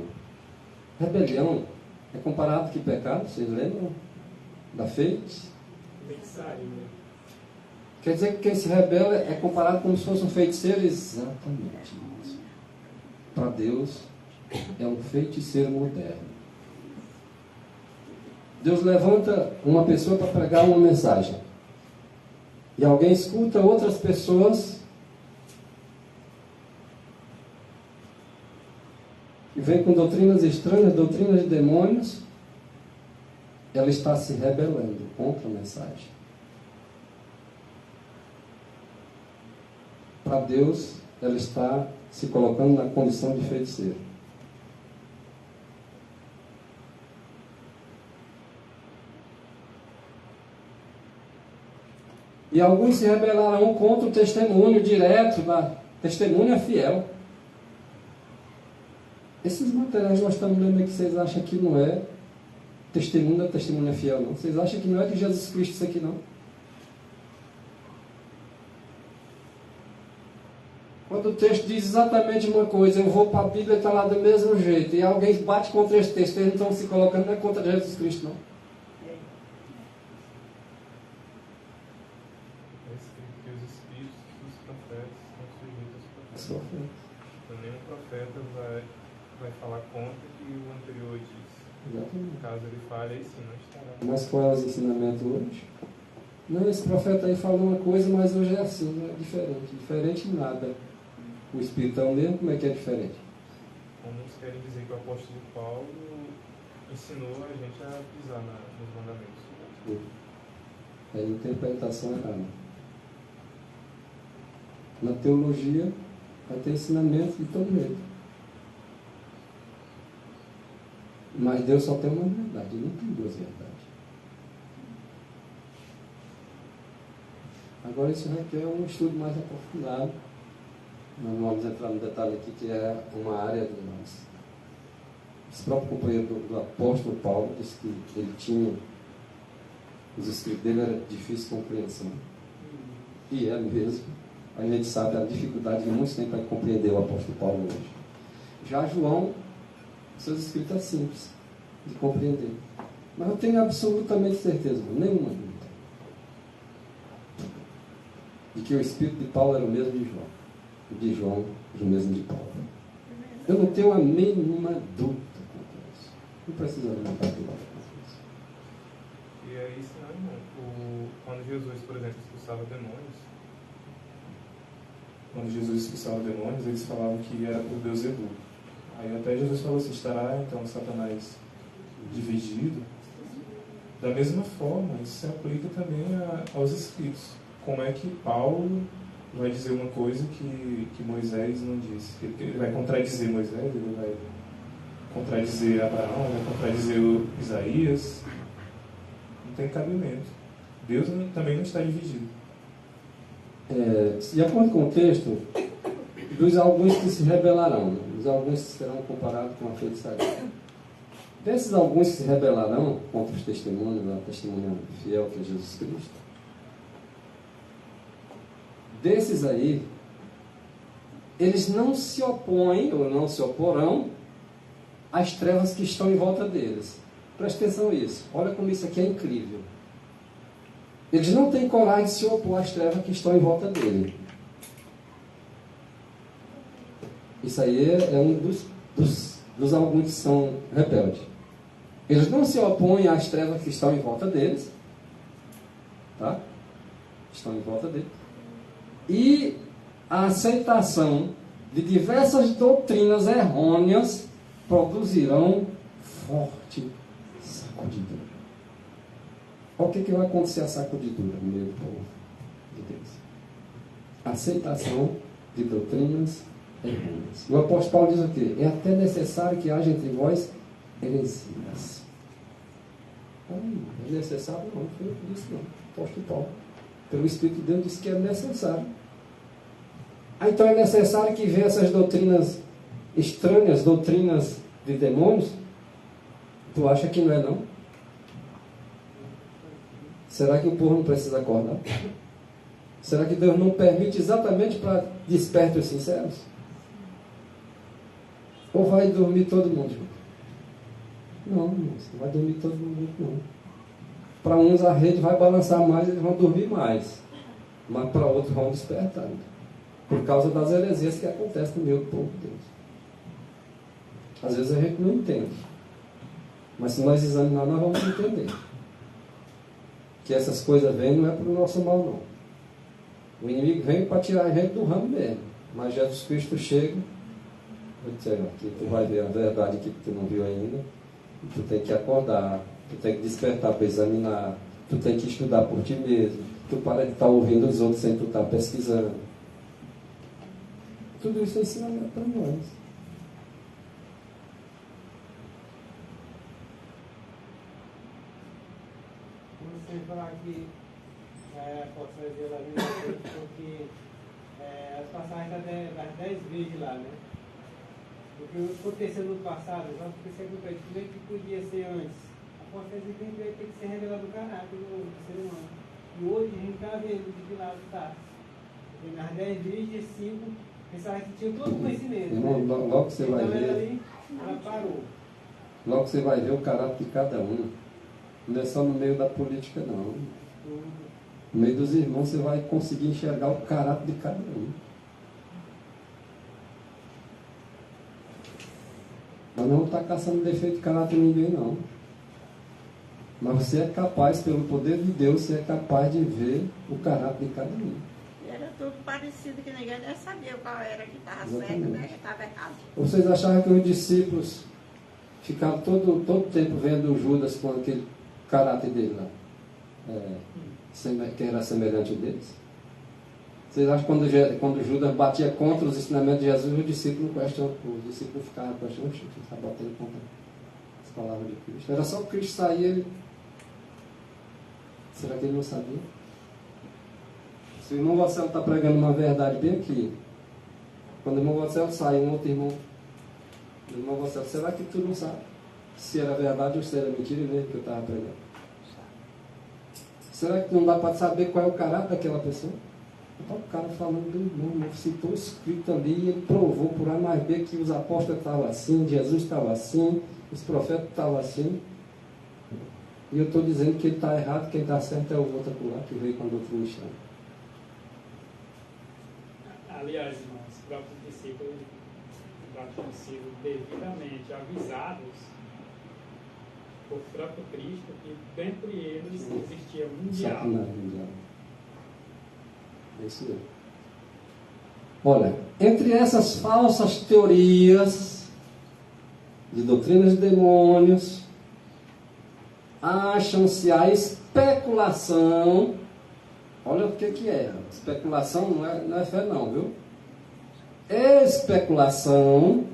S1: Rebelião é comparado que pecado, vocês lembram? Da feitiçaria. Quer dizer que quem se rebela é comparado como se fosse um feiticeiro? Exatamente. Para Deus, é um feiticeiro moderno. Deus levanta uma pessoa para pregar uma mensagem. E alguém escuta outras pessoas e vem com doutrinas estranhas, doutrinas de demônios. Ela está se rebelando contra a mensagem. Para Deus, ela está se colocando na condição de feiticeiro. E alguns se rebelarão contra o testemunho direto da testemunha fiel. Esses materiais nós estamos lendo aqui, vocês acham que não é testemunho da testemunha fiel, não? Vocês acham que não é de Jesus Cristo isso aqui, não? Quando o texto diz exatamente uma coisa, eu vou para a Bíblia e está lá do mesmo jeito, e alguém bate contra esse texto, eles não estão se colocando, não é contra Jesus Cristo, não.
S2: É escrito que os espíritos dos profetas são sujeitos aos profetas. Então nenhum profeta vai falar contra o que o anterior disse.
S1: Exatamente.
S2: Caso ele fale, aí sim, não estará.
S1: Mas qual é o ensinamento hoje? Não, esse profeta aí falou uma coisa, mas hoje é assim, não é diferente. Diferente em nada. O Espiritão mesmo, como é que é diferente?
S2: Alguns querem dizer que o apóstolo Paulo ensinou a gente a pisar nos mandamentos.
S1: É a interpretação errada. Na teologia, vai ter ensinamento de todo jeito. Mas Deus só tem uma verdade, não tem duas verdades. Agora isso requer um estudo mais aprofundado. Nós não vamos entrar no detalhe aqui, que é uma área de nós. Esse próprio companheiro do apóstolo Paulo disse que ele tinha, os escritos dele eram de difícil compreensão. E é mesmo. A gente sabe a dificuldade que muitos têm para compreender o apóstolo Paulo hoje. Já João, seus escritos é simples de compreender. Mas eu tenho absolutamente certeza, nenhuma dúvida, de que o espírito de Paulo era o mesmo de João. De João, o mesmo de Paulo. Eu não tenho a mínima dúvida quanto a isso. Não precisa levantar dúvida quanto a isso.
S2: E aí, senão, irmão, quando Jesus, por exemplo, expulsava demônios, eles falavam que era por Beelzebul. Aí até Jesus falou assim, estará então Satanás dividido? Da mesma forma, isso se aplica também aos escritos. Como é que Paulo vai dizer uma coisa que Moisés não disse? Ele vai contradizer Moisés, ele vai contradizer Abraão, vai contradizer Isaías. Não tem cabimento. Deus também não está dividido.
S1: De acordo com o texto, dos alguns que se rebelarão, dos alguns que serão comparados com a feitiçaria. Desses alguns que se rebelarão contra os testemunhos, a testemunha fiel que é Jesus Cristo, desses aí, eles não se opõem ou não se oporão às trevas que estão em volta deles. Presta atenção nisso. Olha como isso aqui é incrível. Eles não têm coragem de se opor às trevas que estão em volta dele. Isso aí é um dos alguns que são rebeldes. Eles não se opõem às trevas que estão em volta deles. Tá? Estão em volta dele. E a aceitação de diversas doutrinas errôneas produzirão forte sacudidura. Olha o que vai acontecer a sacudidura no meio do povo de Deus. Aceitação de doutrinas errôneas. O apóstolo Paulo diz o quê? É até necessário que haja entre vós heresias. É necessário? Não, não foi eu que disse, não. O apóstolo Paulo, pelo Espírito de Deus, disse que é necessário. Então é necessário que venham essas doutrinas estranhas, doutrinas de demônios? Tu acha que não é, não? Será que o povo não precisa acordar? Será que Deus não permite exatamente para despertos sinceros? Ou vai dormir todo mundo junto? Não, irmãos, não vai dormir todo mundo junto, não. Para uns a rede vai balançar mais, eles vão dormir mais. Mas para outros vão despertar. Por causa das heresias que acontecem no meio do povo de Deus. Às vezes a gente não entende. Mas se nós examinarmos, nós vamos entender. Que essas coisas vêm não é para o nosso mal, não. O inimigo vem para tirar a gente do ramo mesmo. Mas Jesus Cristo chega, vou dizer, que tu vai ver a verdade que tu não viu ainda. E tu tem que acordar, tu tem que despertar para examinar, tu tem que estudar por ti mesmo. Tu para de estar ouvindo os outros sem tu estar pesquisando. Tudo isso é ensinamento para nós.
S7: Você falar que pode trazer lá dentro, porque as passagens das 10 vezes lá, né? Porque aconteceu no passado, já percebeu que como é que podia ser antes? A consciência tem que ser revelada no caráter do ser humano. E hoje a gente está vendo de que lado está. Porque nas 10 vezes, 5, pensava que tinha todo o conhecimento.
S1: Irmão,
S7: né?
S1: logo você vai
S7: então,
S1: ver.
S7: ali, ela parou.
S1: Logo você vai ver o caráter de cada um. Não é só no meio da política, não. No meio dos irmãos você vai conseguir enxergar o caráter de cada um. Mas não está caçando defeito de caráter em ninguém, não. Mas você é capaz, pelo poder de Deus, você é capaz de ver o caráter de cada um.
S8: Era tudo parecido, que ninguém nem sabia qual era que estava certo,
S1: Exatamente.
S8: né, que estava errado.
S1: Vocês achavam que os discípulos ficavam todo tempo vendo Judas com aquele caráter dele lá? Que era semelhante deles? Vocês acham que quando Judas batia contra os ensinamentos de Jesus, os discípulos ficavam questionando, está batendo contra as palavras de Cristo? Era só Cristo sair, ele... Será que ele não sabia? Se o irmão Marcelo está pregando uma verdade bem aqui, quando o irmão Marcelo sai, um outro irmão, o irmão Marcelo, será que tu não sabe se era verdade ou se era mentira mesmo que eu estava pregando? Será que não dá para saber qual é o caráter daquela pessoa? Então, o cara falando do irmão, citou escrito ali, e ele provou por A mais B que os apóstolos estavam assim, Jesus estava assim, os profetas estavam assim. E eu estou dizendo que ele está errado, quem está certo é o outro acolá, que veio com a doutrina estranha.
S4: Aliás, irmãos, os próprios discípulos já tinham sido devidamente avisados por próprio Cristo que dentre eles existia um diabo.
S1: É isso mesmo. Olha, entre essas falsas teorias de doutrinas de demônios, acham-se a especulação. Olha o que é. Especulação não é fé não, viu? Especulação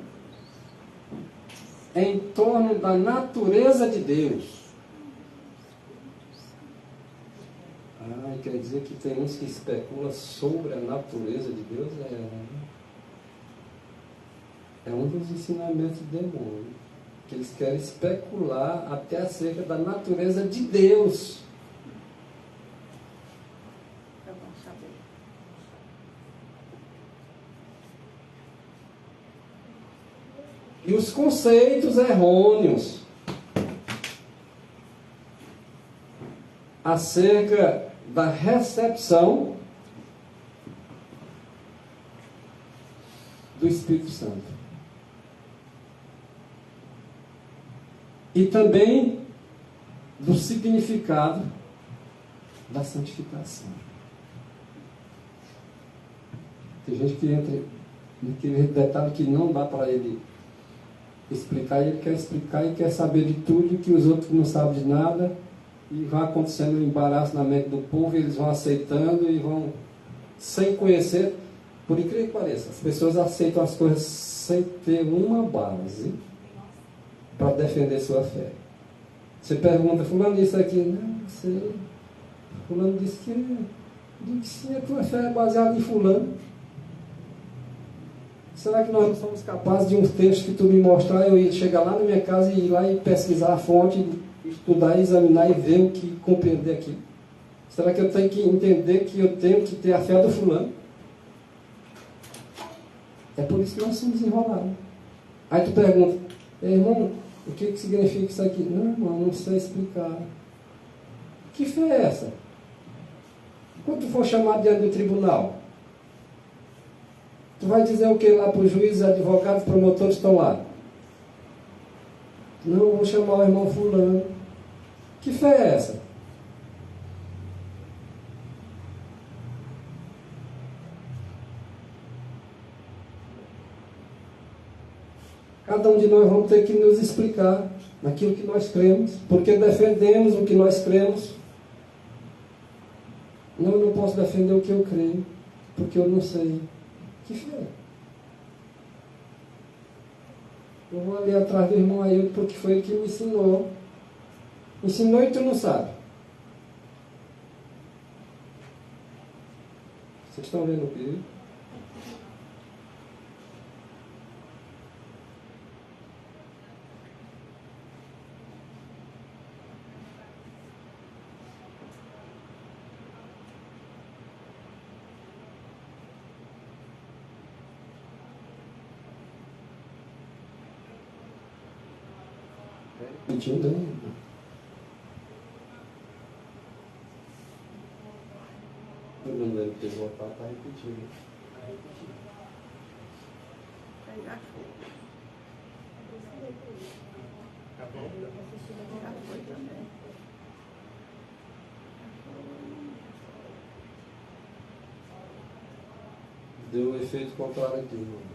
S1: em torno da natureza de Deus. Quer dizer que tem uns que especulam sobre a natureza de Deus? É um dos ensinamentos do demônio. Que eles querem especular até acerca da natureza de Deus.
S8: É bom saber.
S1: E os conceitos errôneos acerca da recepção do Espírito Santo. E também do significado da santificação. Tem gente que entra naquele detalhe que não dá para ele explicar, e ele quer explicar e quer saber de tudo, que os outros não sabem de nada, e vai acontecendo um embaraço na mente do povo, e eles vão aceitando e vão, sem conhecer, por incrível que pareça, as pessoas aceitam as coisas sem ter uma base para defender sua fé. Você pergunta, fulano disse aqui, não sei, fulano disse que sim, a tua fé é baseada em fulano. Será que nós não somos capazes de um texto que tu me mostrar, eu ir chegar lá na minha casa e ir lá e pesquisar a fonte, estudar, examinar e ver o que compreender aqui? Será que eu tenho que entender que eu tenho que ter a fé do fulano? É por isso que nós somos enrolados. Aí tu pergunta, irmão, o que significa isso aqui? Não, irmão, não sei explicar. Que fé é essa? Quando tu for chamado diante do tribunal, tu vai dizer o que lá para os juízes, advogados, promotores que estão lá? Não, vou chamar o irmão fulano. Que fé é essa? Cada um de nós vamos ter que nos explicar naquilo que nós cremos, porque defendemos o que nós cremos. Não, eu não posso defender o que eu creio, porque eu não sei. Que fé? Eu vou ali atrás do irmão Ailton, porque foi ele que me ensinou. Ensinou e tu não sabe. Vocês estão vendo o perigo? Repetindo, né? Eu não deve ter voltado, está repetindo.
S8: Já foi.
S4: Tá bom?
S8: Já foi também.
S1: Deu um efeito contrário aqui, irmão.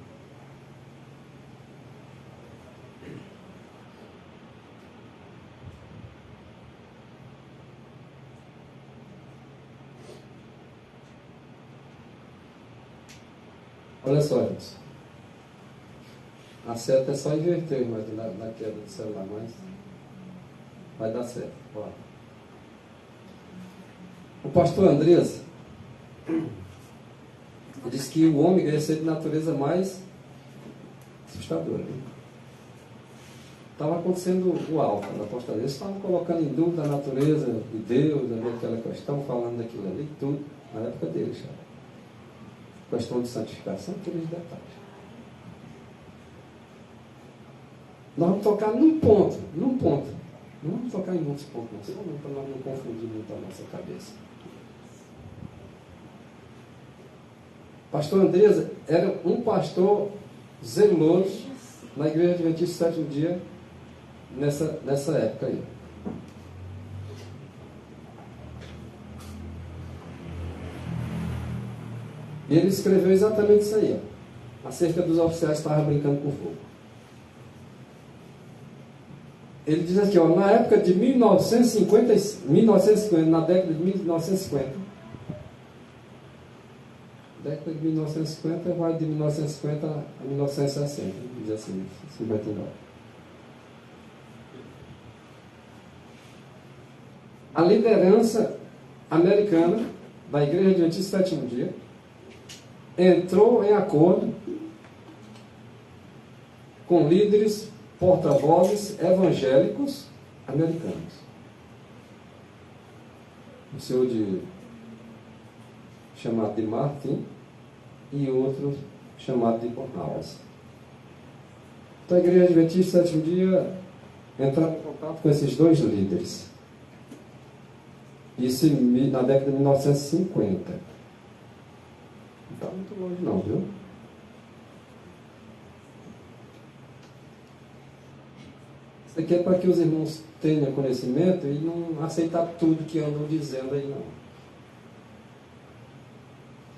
S1: Olha só, gente. A seta é só inverter, mas na queda do celular, mas vai dar certo. Bora. O pastor Andreas disse que o homem ia ser de natureza mais assustadora. Estava acontecendo o alfa da apostasia. Eles estavam colocando em dúvida a natureza de Deus, aquela questão, falando daquilo ali, tudo, na época deles. Questão de santificação, aqueles detalhes. Nós vamos tocar num ponto. Não vamos tocar em muitos pontos, não, para nós não confundir muito a nossa cabeça. Pastor Andreas era um pastor zeloso na Igreja Adventista do Sétimo Dia, nessa época aí. E ele escreveu exatamente isso aí, ó, acerca dos oficiais que estavam brincando com fogo. Ele diz aqui, ó, na época de 1950, na década de 1950, década de 1950 vai de 1950 a 1960, diz assim, 59. A liderança americana da Igreja Adventista do Sétimo Dia entrou em acordo com líderes porta-vozes evangélicos americanos. O senhor chamado de Martin e outro chamado de Bornhaus. Então a Igreja Adventista do Sétimo Dia entrou em contato com esses dois líderes. Isso na década de 1950. Não está muito longe não, viu? Isso aqui é para que os irmãos tenham conhecimento e não aceitar tudo que andam dizendo aí não.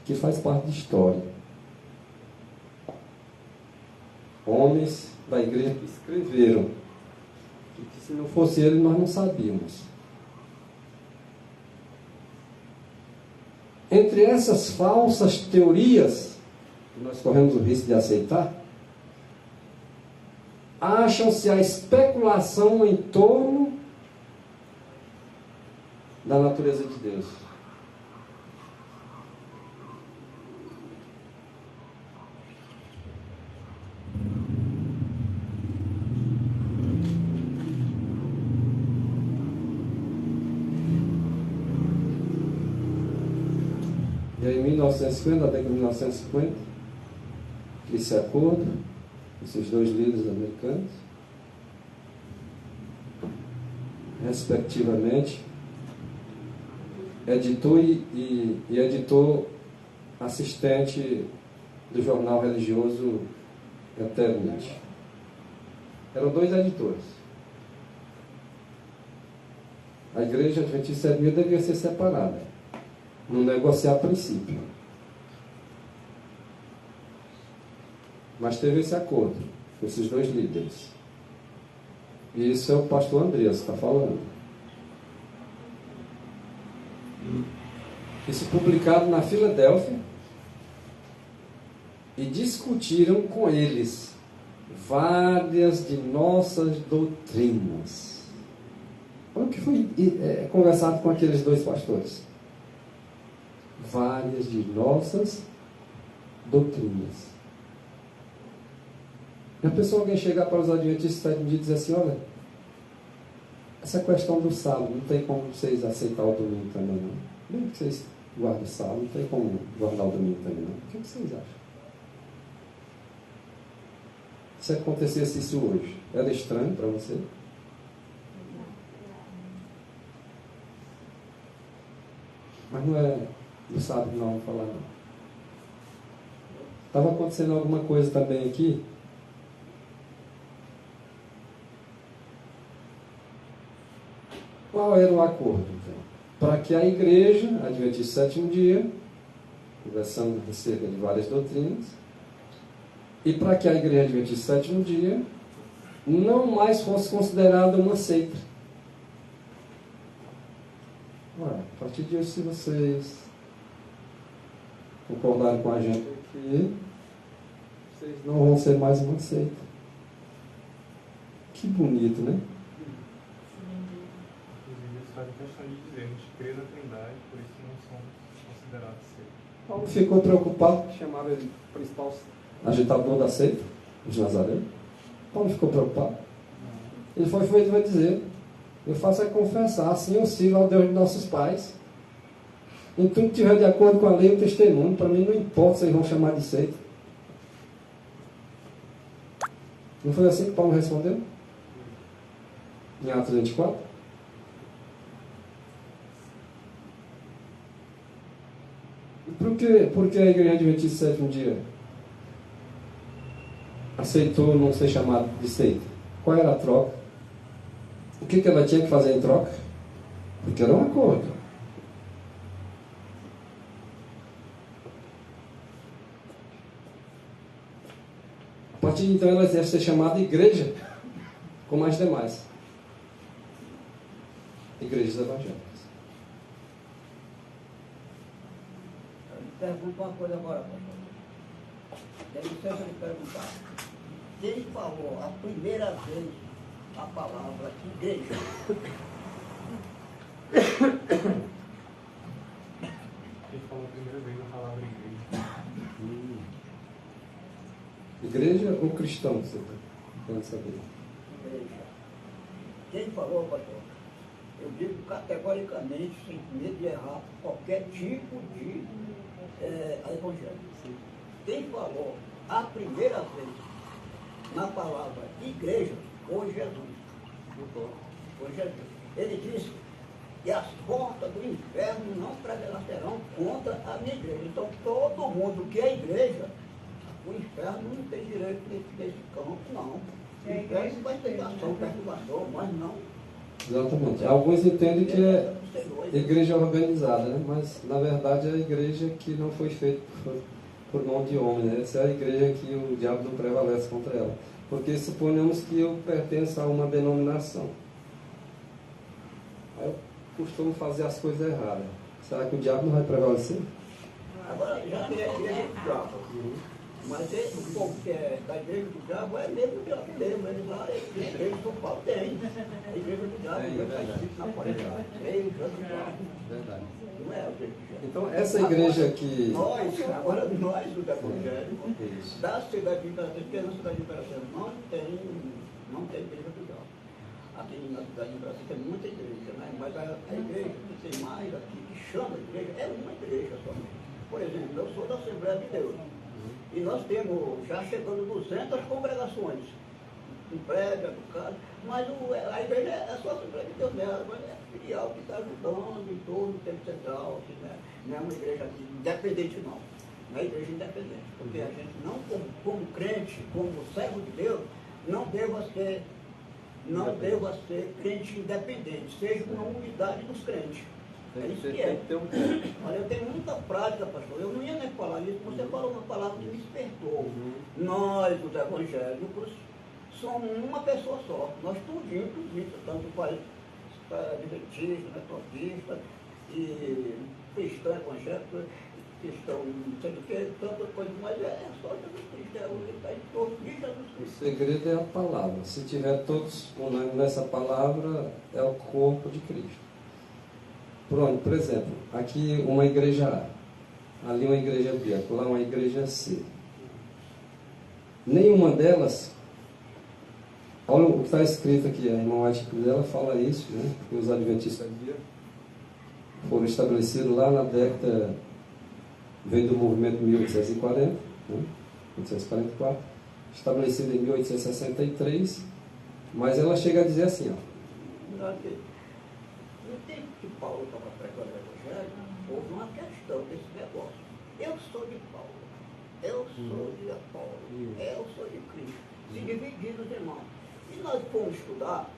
S1: Que faz parte da história. Homens da igreja que escreveram. Que se não fosse ele, nós não sabíamos. Entre essas falsas teorias, que nós corremos o risco de aceitar, acham-se a especulação em torno da natureza de Deus. E aí, em 1950, na década de 1950, esse acordo, esses dois líderes americanos, respectivamente, editor e editor assistente do jornal religioso Eternity. Eram dois editores. A igreja adventista sétimo dia devia ser separada, não negociar a princípio. Mas teve esse acordo com esses dois líderes. E isso é o pastor Andreas que está falando. Isso publicado na Filadélfia. E discutiram com eles várias de nossas doutrinas. Olha o que foi conversado com aqueles dois pastores. Várias de nossas doutrinas. Já pensou alguém chegar para os adventistas do sétimo dia e dizer assim, olha, essa questão do sábado, não tem como vocês aceitar o domingo também, não. Mesmo que vocês guardem o sábado, não tem como guardar o domingo também, não. O que vocês acham? Se acontecesse isso hoje, era estranho para você? Mas não é no sábado não, vou falar não. Estava acontecendo alguma coisa também aqui. Qual era o acordo, então? Para que a igreja, adventista sétimo dia, conversando acerca de várias doutrinas, e para que a igreja adventista sétimo dia não mais fosse considerada uma seita. Ora, a partir de hoje, se vocês concordarem com a gente aqui, vocês não vão ser mais uma seita. Que bonito, né?
S2: Faz questão de dizer, a gente crê na Trindade, por isso não somos considerados seita.
S1: Paulo ficou preocupado, que chamava ele o principal agitador da seita, os nazarenos. Paulo ficou preocupado. Ele vai dizer, eu faço é confessar, assim eu sirvo ao Deus de nossos pais. Em tudo que estiver de acordo com a lei e o testemunho, para mim não importa se eles vão chamar de seita. Não foi assim que Paulo respondeu? Em Atos 24? Por que a igreja adventista sétimo dia aceitou não ser chamada de seita? Qual era a troca? O que ela tinha que fazer em troca? Porque era um acordo. A partir de então ela deve ser chamada igreja, como as demais igrejas evangélicas.
S9: Pergunta uma coisa agora, pastor. Tem licença de perguntar. Quem falou a primeira vez a palavra igreja?
S2: Quem falou a primeira vez a palavra igreja?
S1: Igreja ou cristão, você está querendo saber?
S9: Igreja. Quem falou, pastor? Eu digo categoricamente, sem medo de errar, qualquer tipo de evangelho. Quem falou a primeira vez na palavra igreja foi Jesus. Foi Jesus. Ele disse que as portas do inferno não prevalecerão contra a minha igreja. Então todo mundo que é igreja, o inferno não tem direito desse campo, não. O inferno vai ter ação, perturbação, mas não.
S1: Exatamente. Alguns entendem que é igreja organizada, né? Mas na verdade é a igreja que não foi feita por mão de homem, né? Essa é a igreja que o diabo não prevalece contra ela. Porque suponhamos que eu pertenço a uma denominação. Aí eu costumo fazer as coisas erradas. Será que o diabo não vai prevalecer?
S9: Agora, já que é a igreja do diabo, mas o povo que é da igreja do diabo é mesmo do diabo mesmo. Eles lá, a igreja do São Paulo tem. A igreja do diabo, está escrito na parede lá. Igreja do diabo.
S1: Verdade.
S9: Não é a igreja do diabo.
S1: Então essa igreja que...
S9: Agora nós, os evangélicos, da cidade de Imperatriz, porque na cidade de Imperatriz não tem igreja do diabo. Aqui na cidade de Imperatriz tem muita igreja, né? Mas a igreja que tem mais aqui, que chama igreja, é uma igreja somente. Por exemplo, eu sou da Assembleia de Deus. E nós temos já chegando 200 congregações. Um prédio, educado. Mas a igreja é só a Assembleia de Deus mesmo, mas é filial que está ajudando em todo o tempo central, assim, né? Não é uma igreja independente, não. Não é igreja independente. Porque a gente não, como crente, como servo de Deus, não deva ser crente independente, seja uma unidade dos crentes. É isso que é. Olha, eu tenho muita prática, pastor. Eu não ia nem falar isso, você falou uma palavra que me despertou. Nós, os evangélicos, somos uma pessoa só. Nós tudinho, tanto para adventista, metodista, e cristão evangélico, cristão, não sei do que, tanta coisa, mas é só Jesus Cristo, ele está em torno de Jesus
S1: O
S9: Cristo.
S1: segredo é a palavra. Se tiver todos unânimes nessa palavra, é o corpo de Cristo. Pronto, por exemplo, aqui uma igreja A, ali uma igreja B, lá uma igreja C. Nenhuma delas, olha o que está escrito aqui, a irmã White dela fala isso, né? Que os adventistas foram estabelecidos lá na década, vem do movimento 1840, né? 1844, estabelecido em 1863, mas ela chega a dizer assim, ó.
S9: No tempo que Paulo estava pregando o Evangelho, houve uma questão desse negócio. Eu sou de Paulo, eu sou de Apolo, eu sou de Cristo. Se dividiram os irmãos. E nós fomos estudar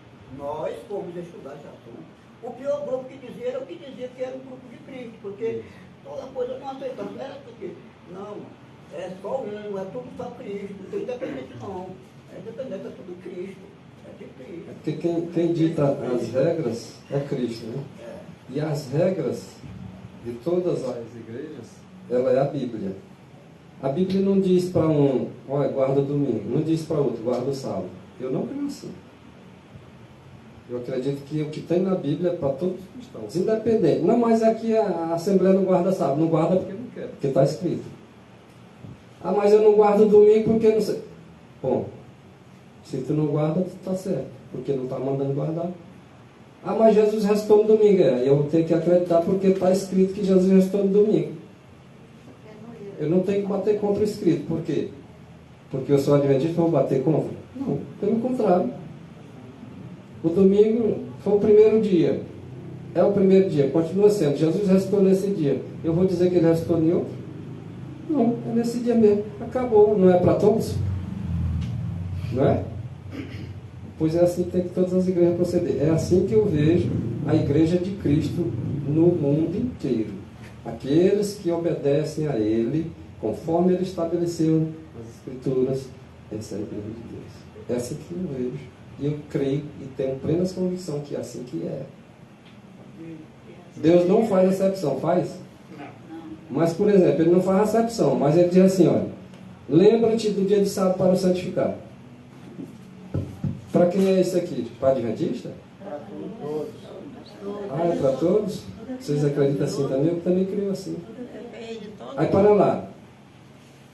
S9: esse assunto. O pior grupo que dizia era o que dizia que era um grupo de Cristo, porque toda coisa não aceitamos. Era porque, não, é só um, é tudo só Cristo, não tem independente não. É independente, é tudo Cristo.
S1: É porque quem dita as regras é Cristo, né? E as regras de todas as igrejas, ela é a Bíblia. A Bíblia não diz para um, olha, guarda o domingo, não diz para outro, guarda o sábado. Eu não creio assim. Eu acredito que o que tem na Bíblia é para todos os cristãos, independente. Não, mas aqui a Assembleia não guarda sábado. Não guarda porque não quer, porque está escrito. Ah, mas eu não guardo domingo porque não sei. Bom, se tu não guarda, tu está certo, porque não está mandando guardar. Ah, mas Jesus restou no domingo. Eu tenho que acreditar porque está escrito que Jesus restou no domingo. Eu não tenho que bater contra o escrito. Por quê? Porque eu sou adventista e vou bater contra? Não, pelo contrário. O domingo foi o primeiro dia. É o primeiro dia, continua sendo. Jesus restou nesse dia. Eu vou dizer que ele restou em outro? Não, é nesse dia mesmo. Acabou. Não é para todos? Não é? Pois é assim que tem que todas as igrejas proceder. É assim que eu vejo a igreja de Cristo no mundo inteiro. Aqueles que obedecem a Ele, conforme Ele estabeleceu nas Escrituras, essa é a igreja de Deus. É assim que eu vejo. E eu creio e tenho plena convicção que é assim que é. Deus não faz acepção, faz? Mas, por exemplo, Ele não faz acepção, mas Ele diz assim, olha, lembra-te do dia de sábado para o santificar. Para quem é isso aqui? Para adventista?
S7: Para todos.
S1: Ah, é para todos? Vocês acreditam assim também? Eu também creio assim.
S8: Depende, todo
S1: Aí para lá.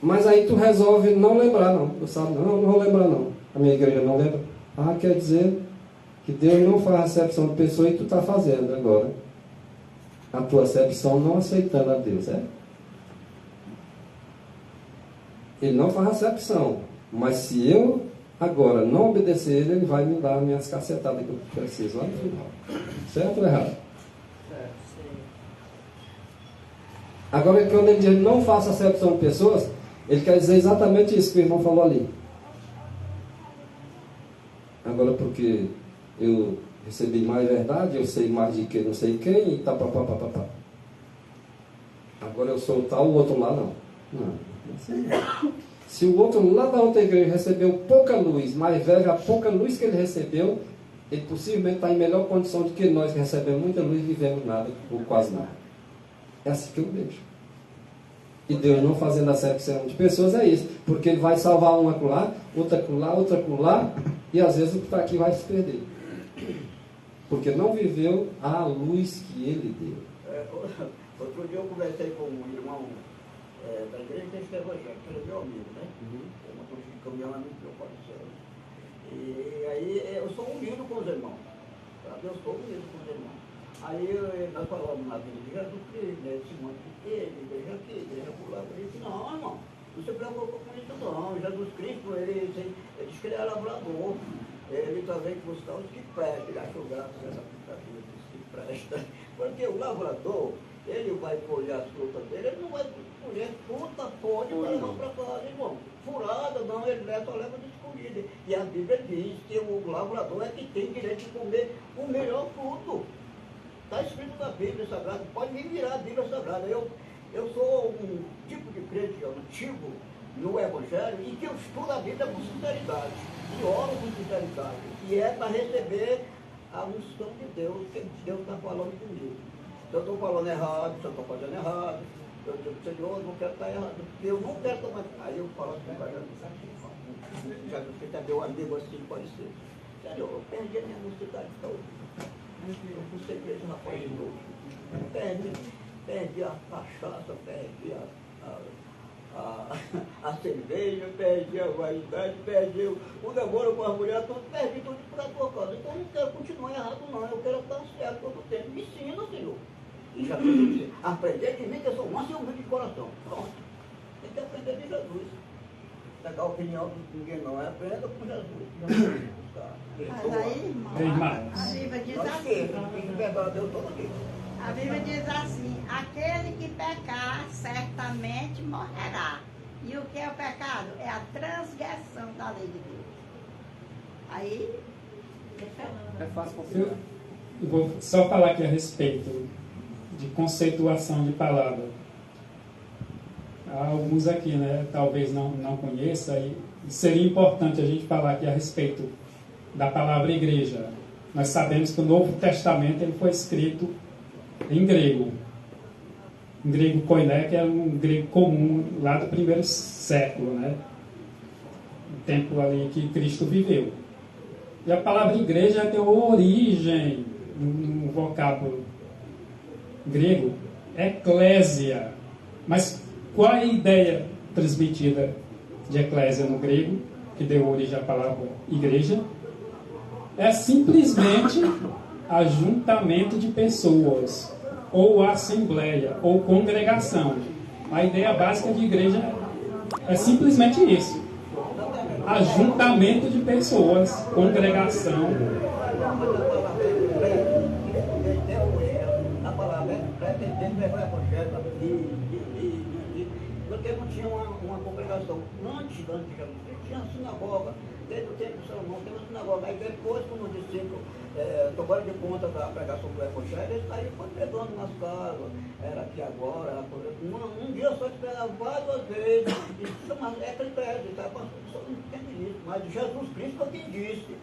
S1: Mas aí tu resolve não lembrar, não. Tu sabe, não vou lembrar, não. A minha igreja não lembra. Ah, quer dizer que Deus não faz acepção de pessoa e tu está fazendo agora. A tua acepção não aceitando a Deus, é? Ele não faz acepção. Mas se eu agora não obedecer ele, ele vai me dar minhas cacetadas que eu preciso lá no final. Certo ou errado? Agora, quando ele diz não faça acepção de pessoas, ele quer dizer exatamente isso que o irmão falou ali. Agora, porque eu recebi mais verdade, eu sei mais de que não sei quem, e tá, pá. Agora eu sou tal, o outro lá não. Não, assim não. Se o outro lá da outra igreja recebeu pouca luz, mais velho, a pouca luz que ele recebeu, ele possivelmente está em melhor condição do que nós que recebemos muita luz e vivemos nada, ou quase nada. É assim que eu vejo. E Deus não fazendo acepção de pessoas é isso. Porque Ele vai salvar uma acolá, outra acolá, e às vezes o que está aqui vai se perder. Porque não viveu a luz que Ele deu.
S9: Outro dia eu conversei com um irmão da igreja desse evangelho, que ele é meu amigo, né? Eu não consegui caminhar muito meu coração. E aí eu sou unido com os irmãos. Sabe? Eu sou unido com os irmãos. Aí nós falamos na vida de Jesus Cristo, né? Esse monte de igreja aqui, igreja por lá. Eu disse, não, irmão, Não se preocupa com isso não. Jesus Cristo, ele diz que ele é lavrador. Ele também buscar os que prestam. Ele achou graça nessa aplicativa dos que presta. Porque o lavrador, ele vai colher as frutas dele, ele não vai colher fruta podre para levar para casa, irmão. Furada, não, ele só leva de escolhida. E a Bíblia diz que o lavrador é que tem direito de comer o melhor fruto. Está escrito na Bíblia Sagrada, pode me virar a Bíblia Sagrada. Eu sou um tipo de crente antigo no Evangelho e que eu estudo a Bíblia com sinceridade, e oro com sinceridade, e é para receber a unção de Deus, que Deus está falando comigo. Se eu estou falando errado, se eu estou fazendo errado, eu digo, Senhor, eu não quero estar errado, eu não quero tomar. Aí eu falo assim, Jesus, que é meu amigo assim, pode ser. Senhor, eu perdi a minha mocidade toda. Eu fui ser igreja, rapaz, de novo. Perdi a cachaça, perdi a cerveja, perdi a vaidade, perdi o namoro com a mulher, tudo, perdi tudo por a tua causa. Então eu não quero continuar errado não, eu quero estar certo todo o tempo. Me ensina, Senhor. E já fiz aprender de mim que eu sou manso e humilde de coração. Pronto. Tem que aprender de Jesus. Pegar a opinião de ninguém não, aprenda com Jesus.
S8: Mas aí, irmão, a Bíblia diz assim. A Bíblia diz assim, aquele que pecar certamente morrerá. E o que é o pecado? É a transgressão da lei de Deus. Aí,
S7: É fácil
S5: Eu
S7: confirmar.
S5: vou só falar aqui a respeito de conceituação de palavra. Há alguns aqui, né, talvez não conheçam, e seria importante a gente falar aqui a respeito da palavra igreja. Nós sabemos que o Novo Testamento ele foi escrito em grego koiné, que é um grego comum lá do primeiro século, né? O tempo ali que Cristo viveu. E a palavra igreja tem origem no vocábulo grego, eclésia. Mas qual é a ideia transmitida de eclésia no grego, que deu origem à palavra igreja? É simplesmente ajuntamento de pessoas, ou assembleia, ou congregação. A ideia básica de igreja é simplesmente isso. Ajuntamento de pessoas, congregação.
S9: A palavra pretendendo levar o evangelho porque não tinha uma congregação. Antes de Jesus, tinha uma sinagoga. Desde o tempo de Salomão, tem uma sinagoga. Aí depois, quando os discípulos tomaram de conta da pregação do evangelho, eles saíram pregando nas casas. Era aqui agora, era um dia só se pregava várias vezes. Mas é critério, tá? Só não entende isso. Mas Jesus Cristo foi quem disse.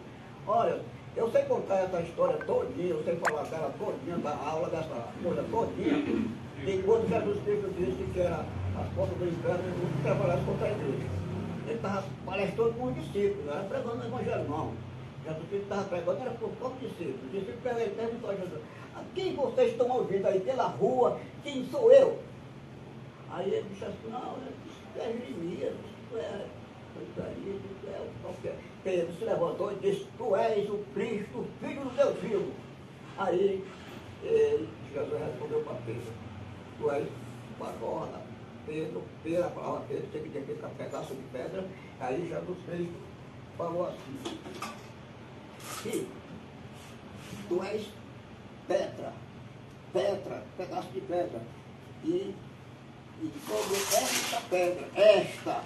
S9: Olha, eu sei contar essa história todinha, eu sei falar dela todinha, da aula dessa coisa todinha. E quando Jesus Cristo disse que era as portas do inferno, ele não trabalhasse contra a igreja. Ele estava palestrando com os discípulos, não era pregando o evangelho não. Jesus Cristo estava pregando, era para os próprios discípulos. Os discípulos perguntaram a Jesus, quem vocês estão ouvindo aí pela rua? Quem sou eu? Aí ele disse assim, não, isso é Jeremias, isso é Isaías, isso é qualquer. Pedro se levantou e disse, tu és o Cristo, filho do Deus vivo. Aí Jesus respondeu para Pedro, tu és agora, Pedro, a palavra Pedro, significa pedaço de pedra. Aí Jesus Cristo falou assim, filho, tu és pedra, pedaço de pedra, e sobre esta pedra, esta,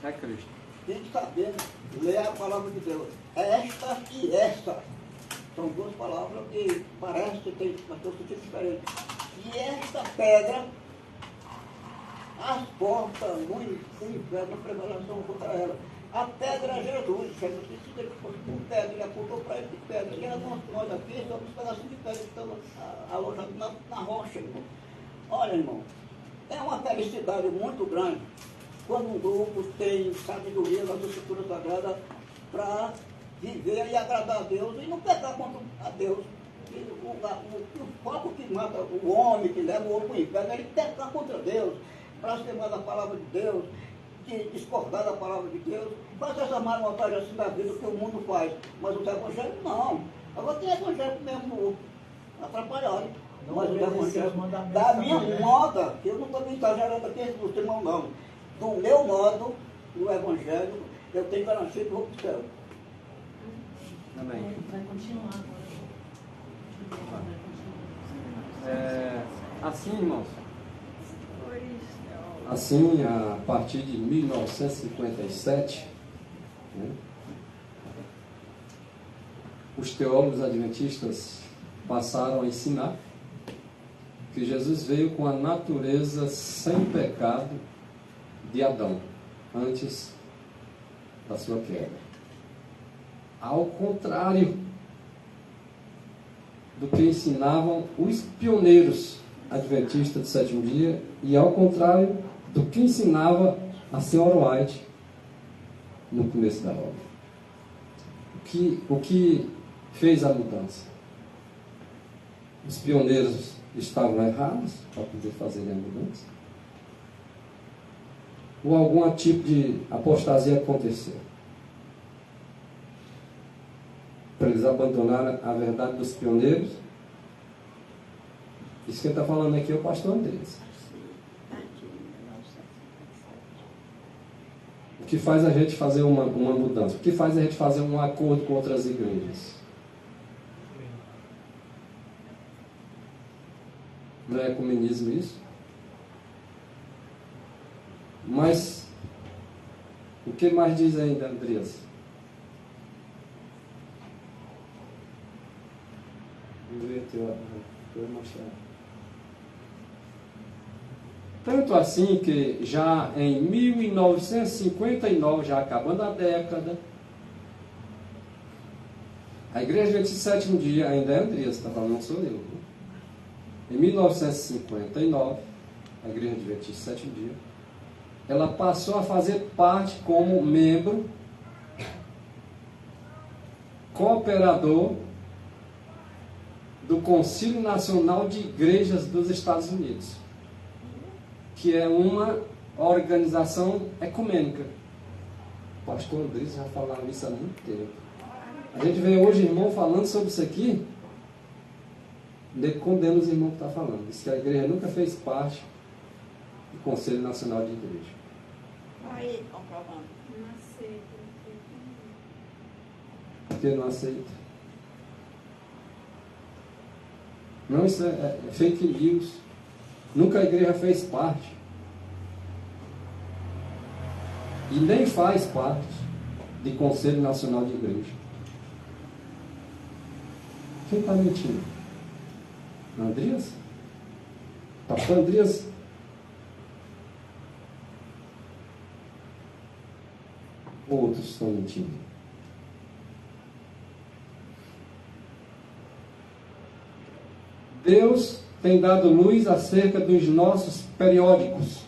S7: É Cristo.
S9: tem que saber ler a palavra de Deus. Esta e essa são duas palavras que parecem que tem um sentido diferente. E esta pedra, as portas no inferno, a revelação contra ela. A pedra é Jesus. Jesus disse que ele fosse por pedra, ele apontou para ele de pedra. E nós aqui somos pedacinhos de pedra que estamos alojados na rocha, irmão. Olha, irmão, é uma felicidade muito grande quando um grupo tem sabedoria nas escrituras sagradas para viver e agradar a Deus e não pecar contra a Deus. O foco que mata o homem, que leva o homem para o inferno, é ele pecar contra Deus, blasfemar da palavra de Deus, discordar da palavra de Deus, fazer essa má vontade assim da vida que o mundo faz. Mas os evangélicos não. Agora tem evangélico mesmo atrapalhado. Mas o evangelho da minha moda, que eu não estou me exagerando aqui dos irmãos não. do meu modo, no Evangelho, eu tenho garantia que vou para o céu.
S10: Amém.
S11: Vai continuar agora.
S10: Assim, irmãos,
S1: assim, a partir de 1957, né, os teólogos adventistas passaram a ensinar que Jesus veio com a natureza sem pecado de Adão, antes da sua queda. Ao contrário do que ensinavam os pioneiros adventistas do sétimo dia, e ao contrário do que ensinava a senhora White no começo da obra. O que fez a mudança? Os pioneiros estavam errados para poder fazer a mudança? Ou algum tipo de apostasia aconteceu? Para eles abandonarem a verdade dos pioneiros? Isso que ele está falando aqui é o pastor Andrés. O que faz a gente fazer uma mudança? O que faz a gente fazer um acordo com outras igrejas? Não é ecumenismo isso? Mas o que mais diz ainda, Andreas? Vou mostrar. Tanto assim que já em 1959, já acabando a década, a Igreja Adventista do Sétimo Dia, ainda é Andreas, está falando, não sou eu. Em 1959, a Igreja Adventista do Sétimo Dia, ela passou a fazer parte como membro cooperador do Concílio Nacional de Igrejas dos Estados Unidos, que é uma organização ecumênica. O pastor Andrés já falava isso há muito tempo. A gente vê hoje irmão falando sobre isso aqui, ele condena os irmãos que estão falando. Diz que a igreja nunca fez parte do Conselho Nacional de Igreja.
S8: Aí, comprovando.
S6: Não aceito.
S1: Por que não aceita? Não, isso é fake news. Nunca a igreja fez parte. E nem faz parte de Conselho Nacional de Igreja. Quem está mentindo? Andreas? Pastor Andreas? Outros estão mentindo. Deus tem dado luz acerca dos nossos periódicos.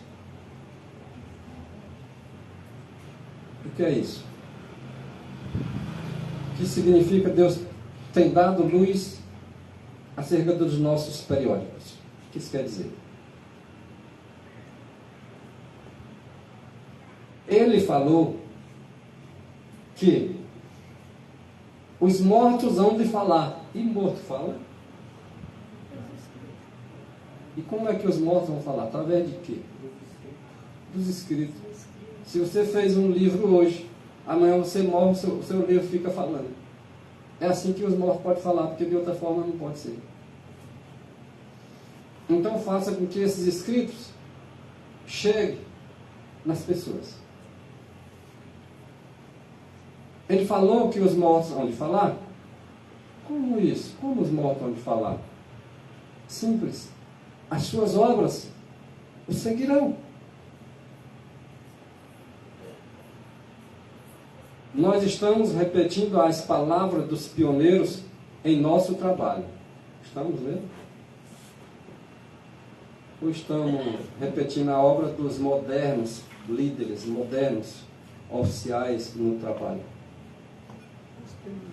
S1: O que é isso? O que significa Deus tem dado luz acerca dos nossos periódicos? O que isso quer dizer? Ele falou que os mortos hão de falar. E morto fala? E como é que os mortos vão falar? Através de quê? Dos escritos. Se você fez um livro hoje, amanhã você morre, o seu livro fica falando. É assim que os mortos podem falar, porque de outra forma não pode ser. Então faça com que esses escritos cheguem nas pessoas. Ele falou que os mortos hão de falar? Como isso? Como os mortos hão de falar? Simples. As suas obras o seguirão. Nós estamos repetindo as palavras dos pioneiros em nosso trabalho. Estamos vendo? Ou estamos repetindo a obra dos modernos líderes, modernos oficiais no trabalho?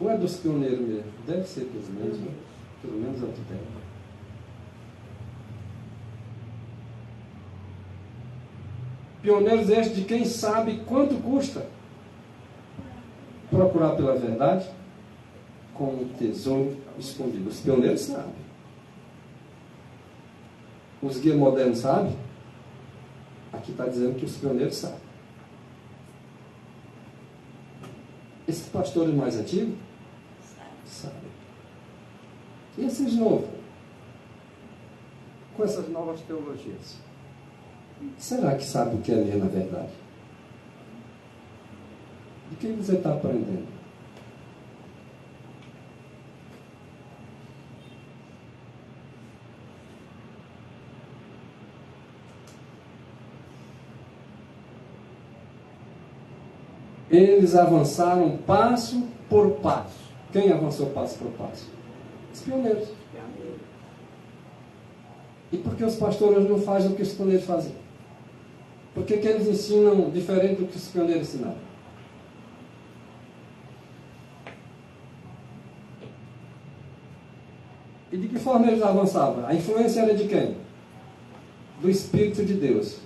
S1: Ou é dos pioneiros mesmo? Deve ser dos mesmos, pelo menos é o que tem. Pioneiros estes de quem sabe quanto custa procurar pela verdade com um tesouro escondido. Os pioneiros sabem. Os guias modernos sabem. Aqui está dizendo que os pioneiros sabem. Esses pastores mais antigos? Sabem. E esses novos? Com essas novas teologias? Será que sabe o que é ler na verdade? O que você está aprendendo? Eles avançaram passo por passo. Quem avançou passo por passo? Os pioneiros. E por que os pastores não fazem o que os pioneiros faziam? Por que eles ensinam diferente do que os pioneiros ensinaram? E de que forma eles avançavam? A influência era de quem? Do Espírito de Deus.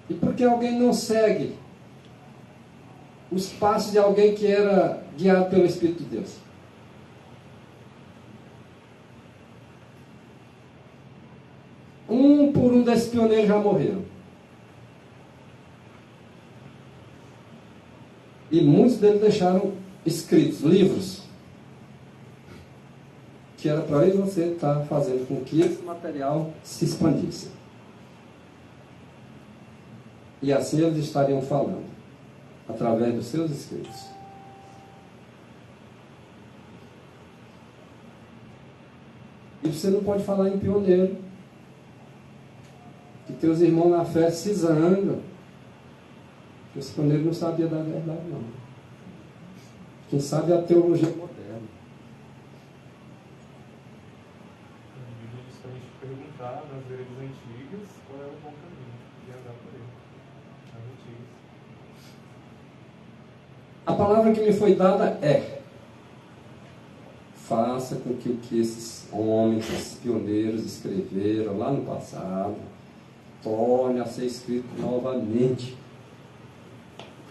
S1: E por que alguém não segue os passos de alguém que era guiado pelo Espírito de Deus? Um por um desses pioneiros já morreram. E muitos deles deixaram escritos, livros, que era para eu e você estar fazendo com que esse material se expandisse. E assim eles estariam falando, através dos seus escritos. E você não pode falar em pioneiro, que teus irmãos na fé se zangam, que os pioneiros não sabiam da verdade, não. Quem sabe é a teologia moderna.
S2: A gente perguntar nas igrejas antigas qual é o bom caminho e andar por ele. As antigas.
S1: A palavra que me foi dada é: faça com que o que esses homens, esses pioneiros escreveram lá no passado, torne a ser escrito novamente.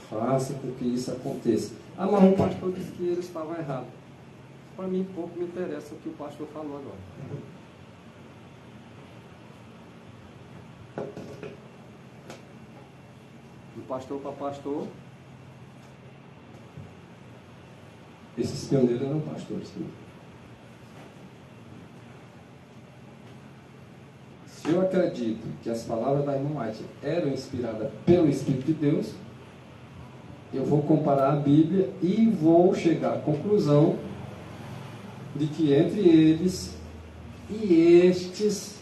S1: Faça com que isso aconteça. Ah, mas o pastor disse que eles estavam errados. Para mim, pouco me interessa o que o pastor falou agora. De pastor para pastor, esses pioneiros eram pastores também. Se eu acredito que as palavras da irmã White eram inspiradas pelo Espírito de Deus, eu vou comparar a Bíblia e vou chegar à conclusão de que entre eles e estes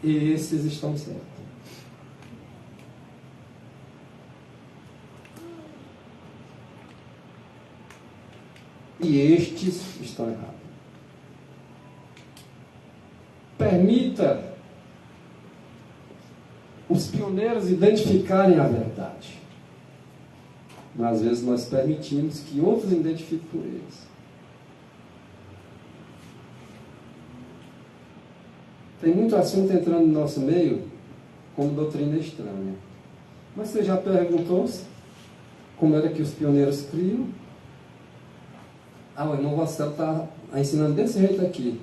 S1: estão certos. E estes estão errados. Permita os pioneiros identificarem a verdade. Mas às vezes nós permitimos que outros identifiquem por eles. Tem muito assunto entrando no nosso meio como doutrina estranha. Mas você já perguntou-se como era que os pioneiros criam? Ah, o irmão Marcelo está ensinando desse jeito aqui.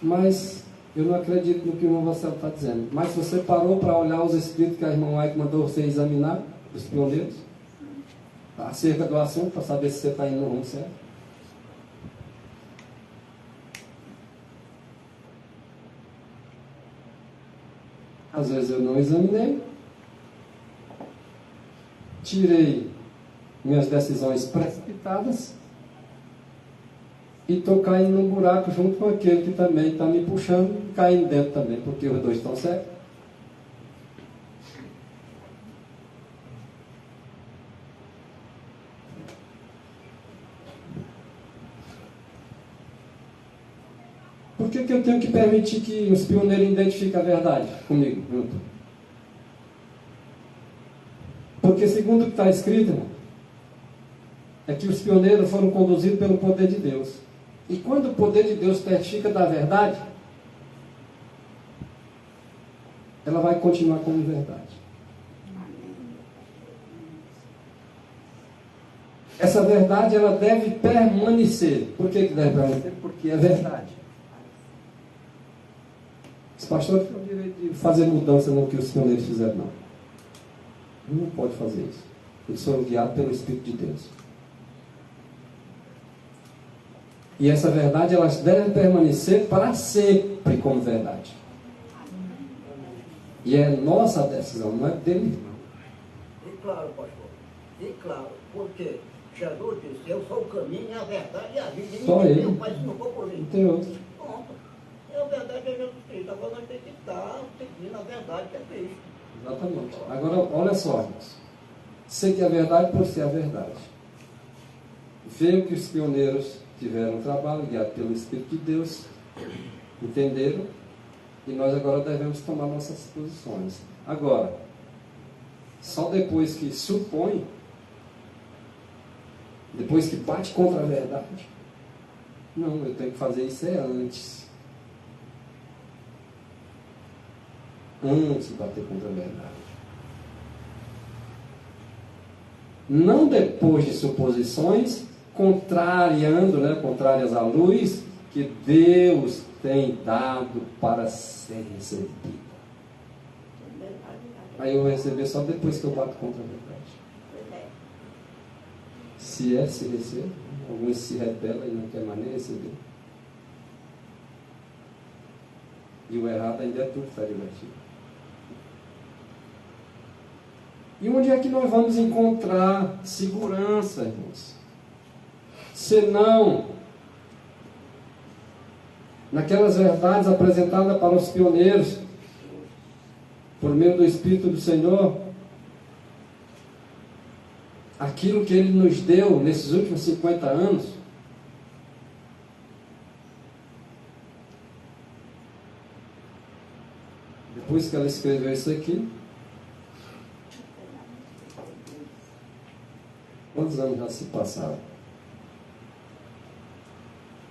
S1: Mas eu não acredito no que o irmão Marcelo está dizendo. Mas você parou para olhar os escritos que a irmã Aike mandou você examinar, os pioneiros, acerca do assunto, para saber se você está indo no rumo certo? Às vezes eu não examinei, tirei minhas decisões precipitadas e estou caindo num buraco junto com aquele que também está me puxando, caindo dentro também, porque os dois estão certos. Por que eu tenho que permitir que os pioneiros identifiquem a verdade comigo, junto? Porque segundo o que está escrito, irmão, é que os pioneiros foram conduzidos pelo poder de Deus. E quando o poder de Deus testifica da verdade, ela vai continuar como verdade. Essa verdade, ela deve permanecer. Por que deve permanecer? Porque é verdade. pastores têm o direito de fazer mudança no que os pioneiros fizeram, não. Não pode fazer isso. Eles foram guiados pelo Espírito de Deus. E essa verdade, elas devem permanecer para sempre como verdade. E é nossa decisão, não é dele, não.
S9: E claro, pastor, e claro, porque Jesus disse, eu sou o caminho, a verdade e a vida. E
S1: só ele.
S9: Mas não for por mim.
S1: Não tem outro.
S9: Pronto. A verdade é Jesus Cristo. Agora nós temos que estar seguindo a verdade que é Cristo.
S1: Exatamente. Agora, olha só, irmãos. Seguir a verdade por ser a verdade. Veio que os pioneiros tiveram um trabalho guiado pelo Espírito de Deus, entenderam, e nós agora devemos tomar nossas posições. Agora, só depois que supõe, depois que bate contra a verdade, não, eu tenho que fazer isso antes. Antes de bater contra a verdade. Não depois de suposições, contrárias à luz que Deus tem dado para ser recebida. Aí eu vou receber só depois que eu bato contra a verdade. Se recebe, alguns se rebelam e não quer mais nem receber. E o errado ainda é tudo que está divertido. E onde é que nós vamos encontrar segurança, irmãos? Senão naquelas verdades apresentadas para os pioneiros, por meio do Espírito do Senhor, aquilo que Ele nos deu nesses últimos 50 anos, depois que ela escreveu isso aqui, quantos anos já se passaram?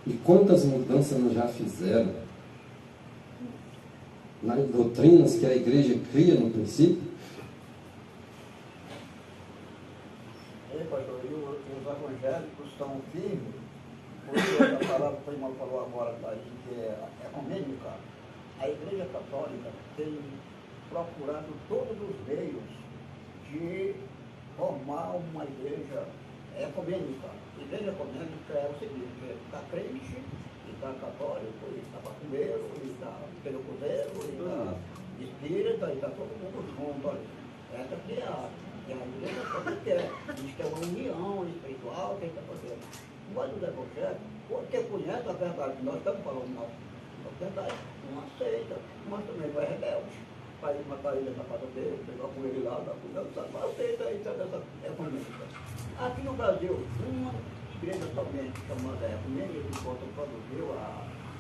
S1: E quantas mudanças nós já fizeram nas doutrinas que a igreja cria no princípio?
S9: Pastor, e os evangélicos estão firmes, porque a palavra que o irmão falou agora daí, que é ecumênica. A igreja católica tem procurado todos os meios de formar uma igreja ecumênica. Igreja ecumênica é o seguinte, está crente, e está católico, e está macumbeiro, e está perucuzeiro, e está espírita, e está todo mundo junto ali. Essa aqui é a igreja católica, diz que é uma união espiritual, que está fazendo. Mas os evangélicos, porque conhecem a verdade que nós estamos falando, a verdade, não aceita, mas também vai rebelde. Vai matar ele na casa dele, pegar com ele lá, dar cuidado, sabe? Mas aceita isso dessa ecumênica. Aqui no Brasil, uma igreja somente chamada Ecumênica, que produziu a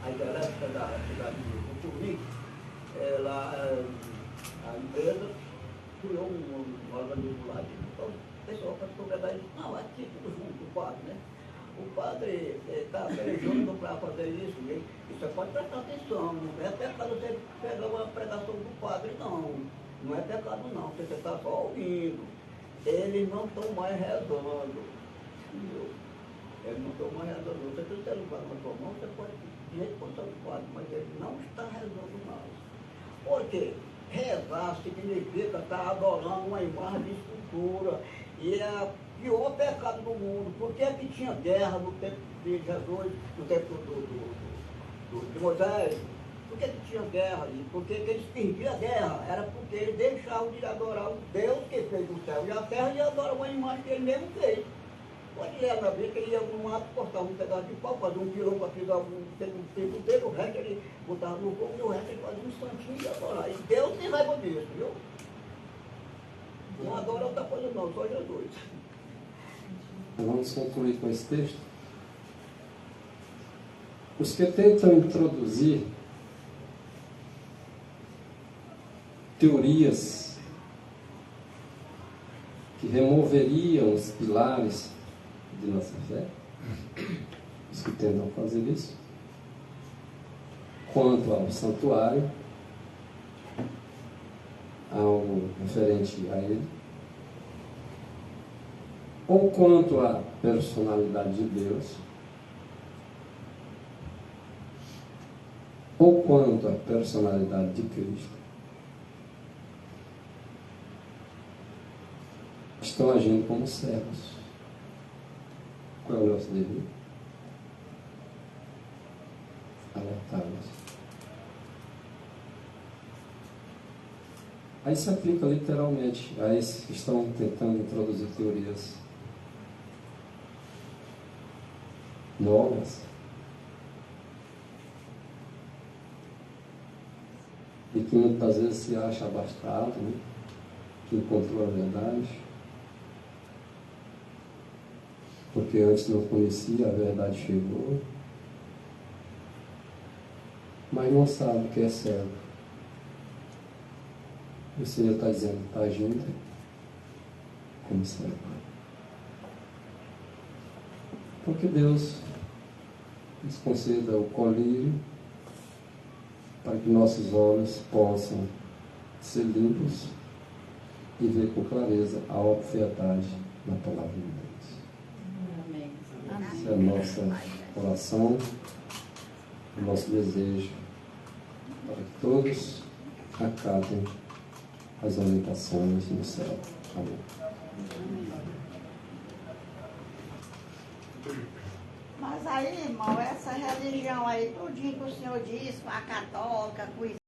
S9: hidrelétrica da cidade de Turique, a empresa criou um organismo lá. Então, o pessoal faz propriedade, não, aqui tudo junto, o padre, né? O padre está pelejando para fazer isso, né? E você pode prestar atenção, não é pecado você pegar uma pregação do padre, não. Não é pecado não, você está só ouvindo. Eles não estão mais rezando. Entendeu? Eles não estão mais rezando. Você tem o celular na sua mão, você pode responder o padre, mas ele não está rezando mais. Por quê? Rezar significa estar adorando uma imagem de escultura. E é o pior pecado do mundo. Por que que tinha guerra no tempo de Jesus, no tempo de Moisés? Por que tinha guerra ali? Porque eles perdiam a guerra. Era porque eles deixavam de adorar o Deus que fez o céu e a terra e adorar uma imagem que ele mesmo fez. Pode ler na Bíblia que ele ia no mato, cortava um pedaço de pau, fazia um quilombo aqui, dava um tempo dele, o resto ele botava no fogo e o resto ele fazia um santinho e adorar. E Deus tem raiva disso, viu? Não adora outra coisa não, só Jesus.
S1: Vamos concluir com esse texto. Os que tentam introduzir teorias que removeriam os pilares de nossa fé, os que tentam fazer isso, quanto ao santuário, algo referente a ele, ou quanto à personalidade de Deus, ou quanto à personalidade de Cristo, estão agindo como servos. Qual é o nosso dever? Alertá-los. Aí se aplica literalmente a esses que estão tentando introduzir teorias novas e que muitas vezes se acha abastado, né? Que encontrou a verdade, porque antes não conhecia, a verdade chegou, mas não sabe o que é servo. O Senhor está dizendo, está agindo como servo. Porque Deus nos conceda o colírio para que nossos olhos possam ser limpos e ver com clareza a obviedade na palavra de Deus.
S8: Amém.
S1: Essa é a nossa oração, o nosso desejo, para que todos acatem as orientações no céu. Amém.
S8: Mas aí, irmão, essa religião aí, tudinho que o senhor disse, a católica, com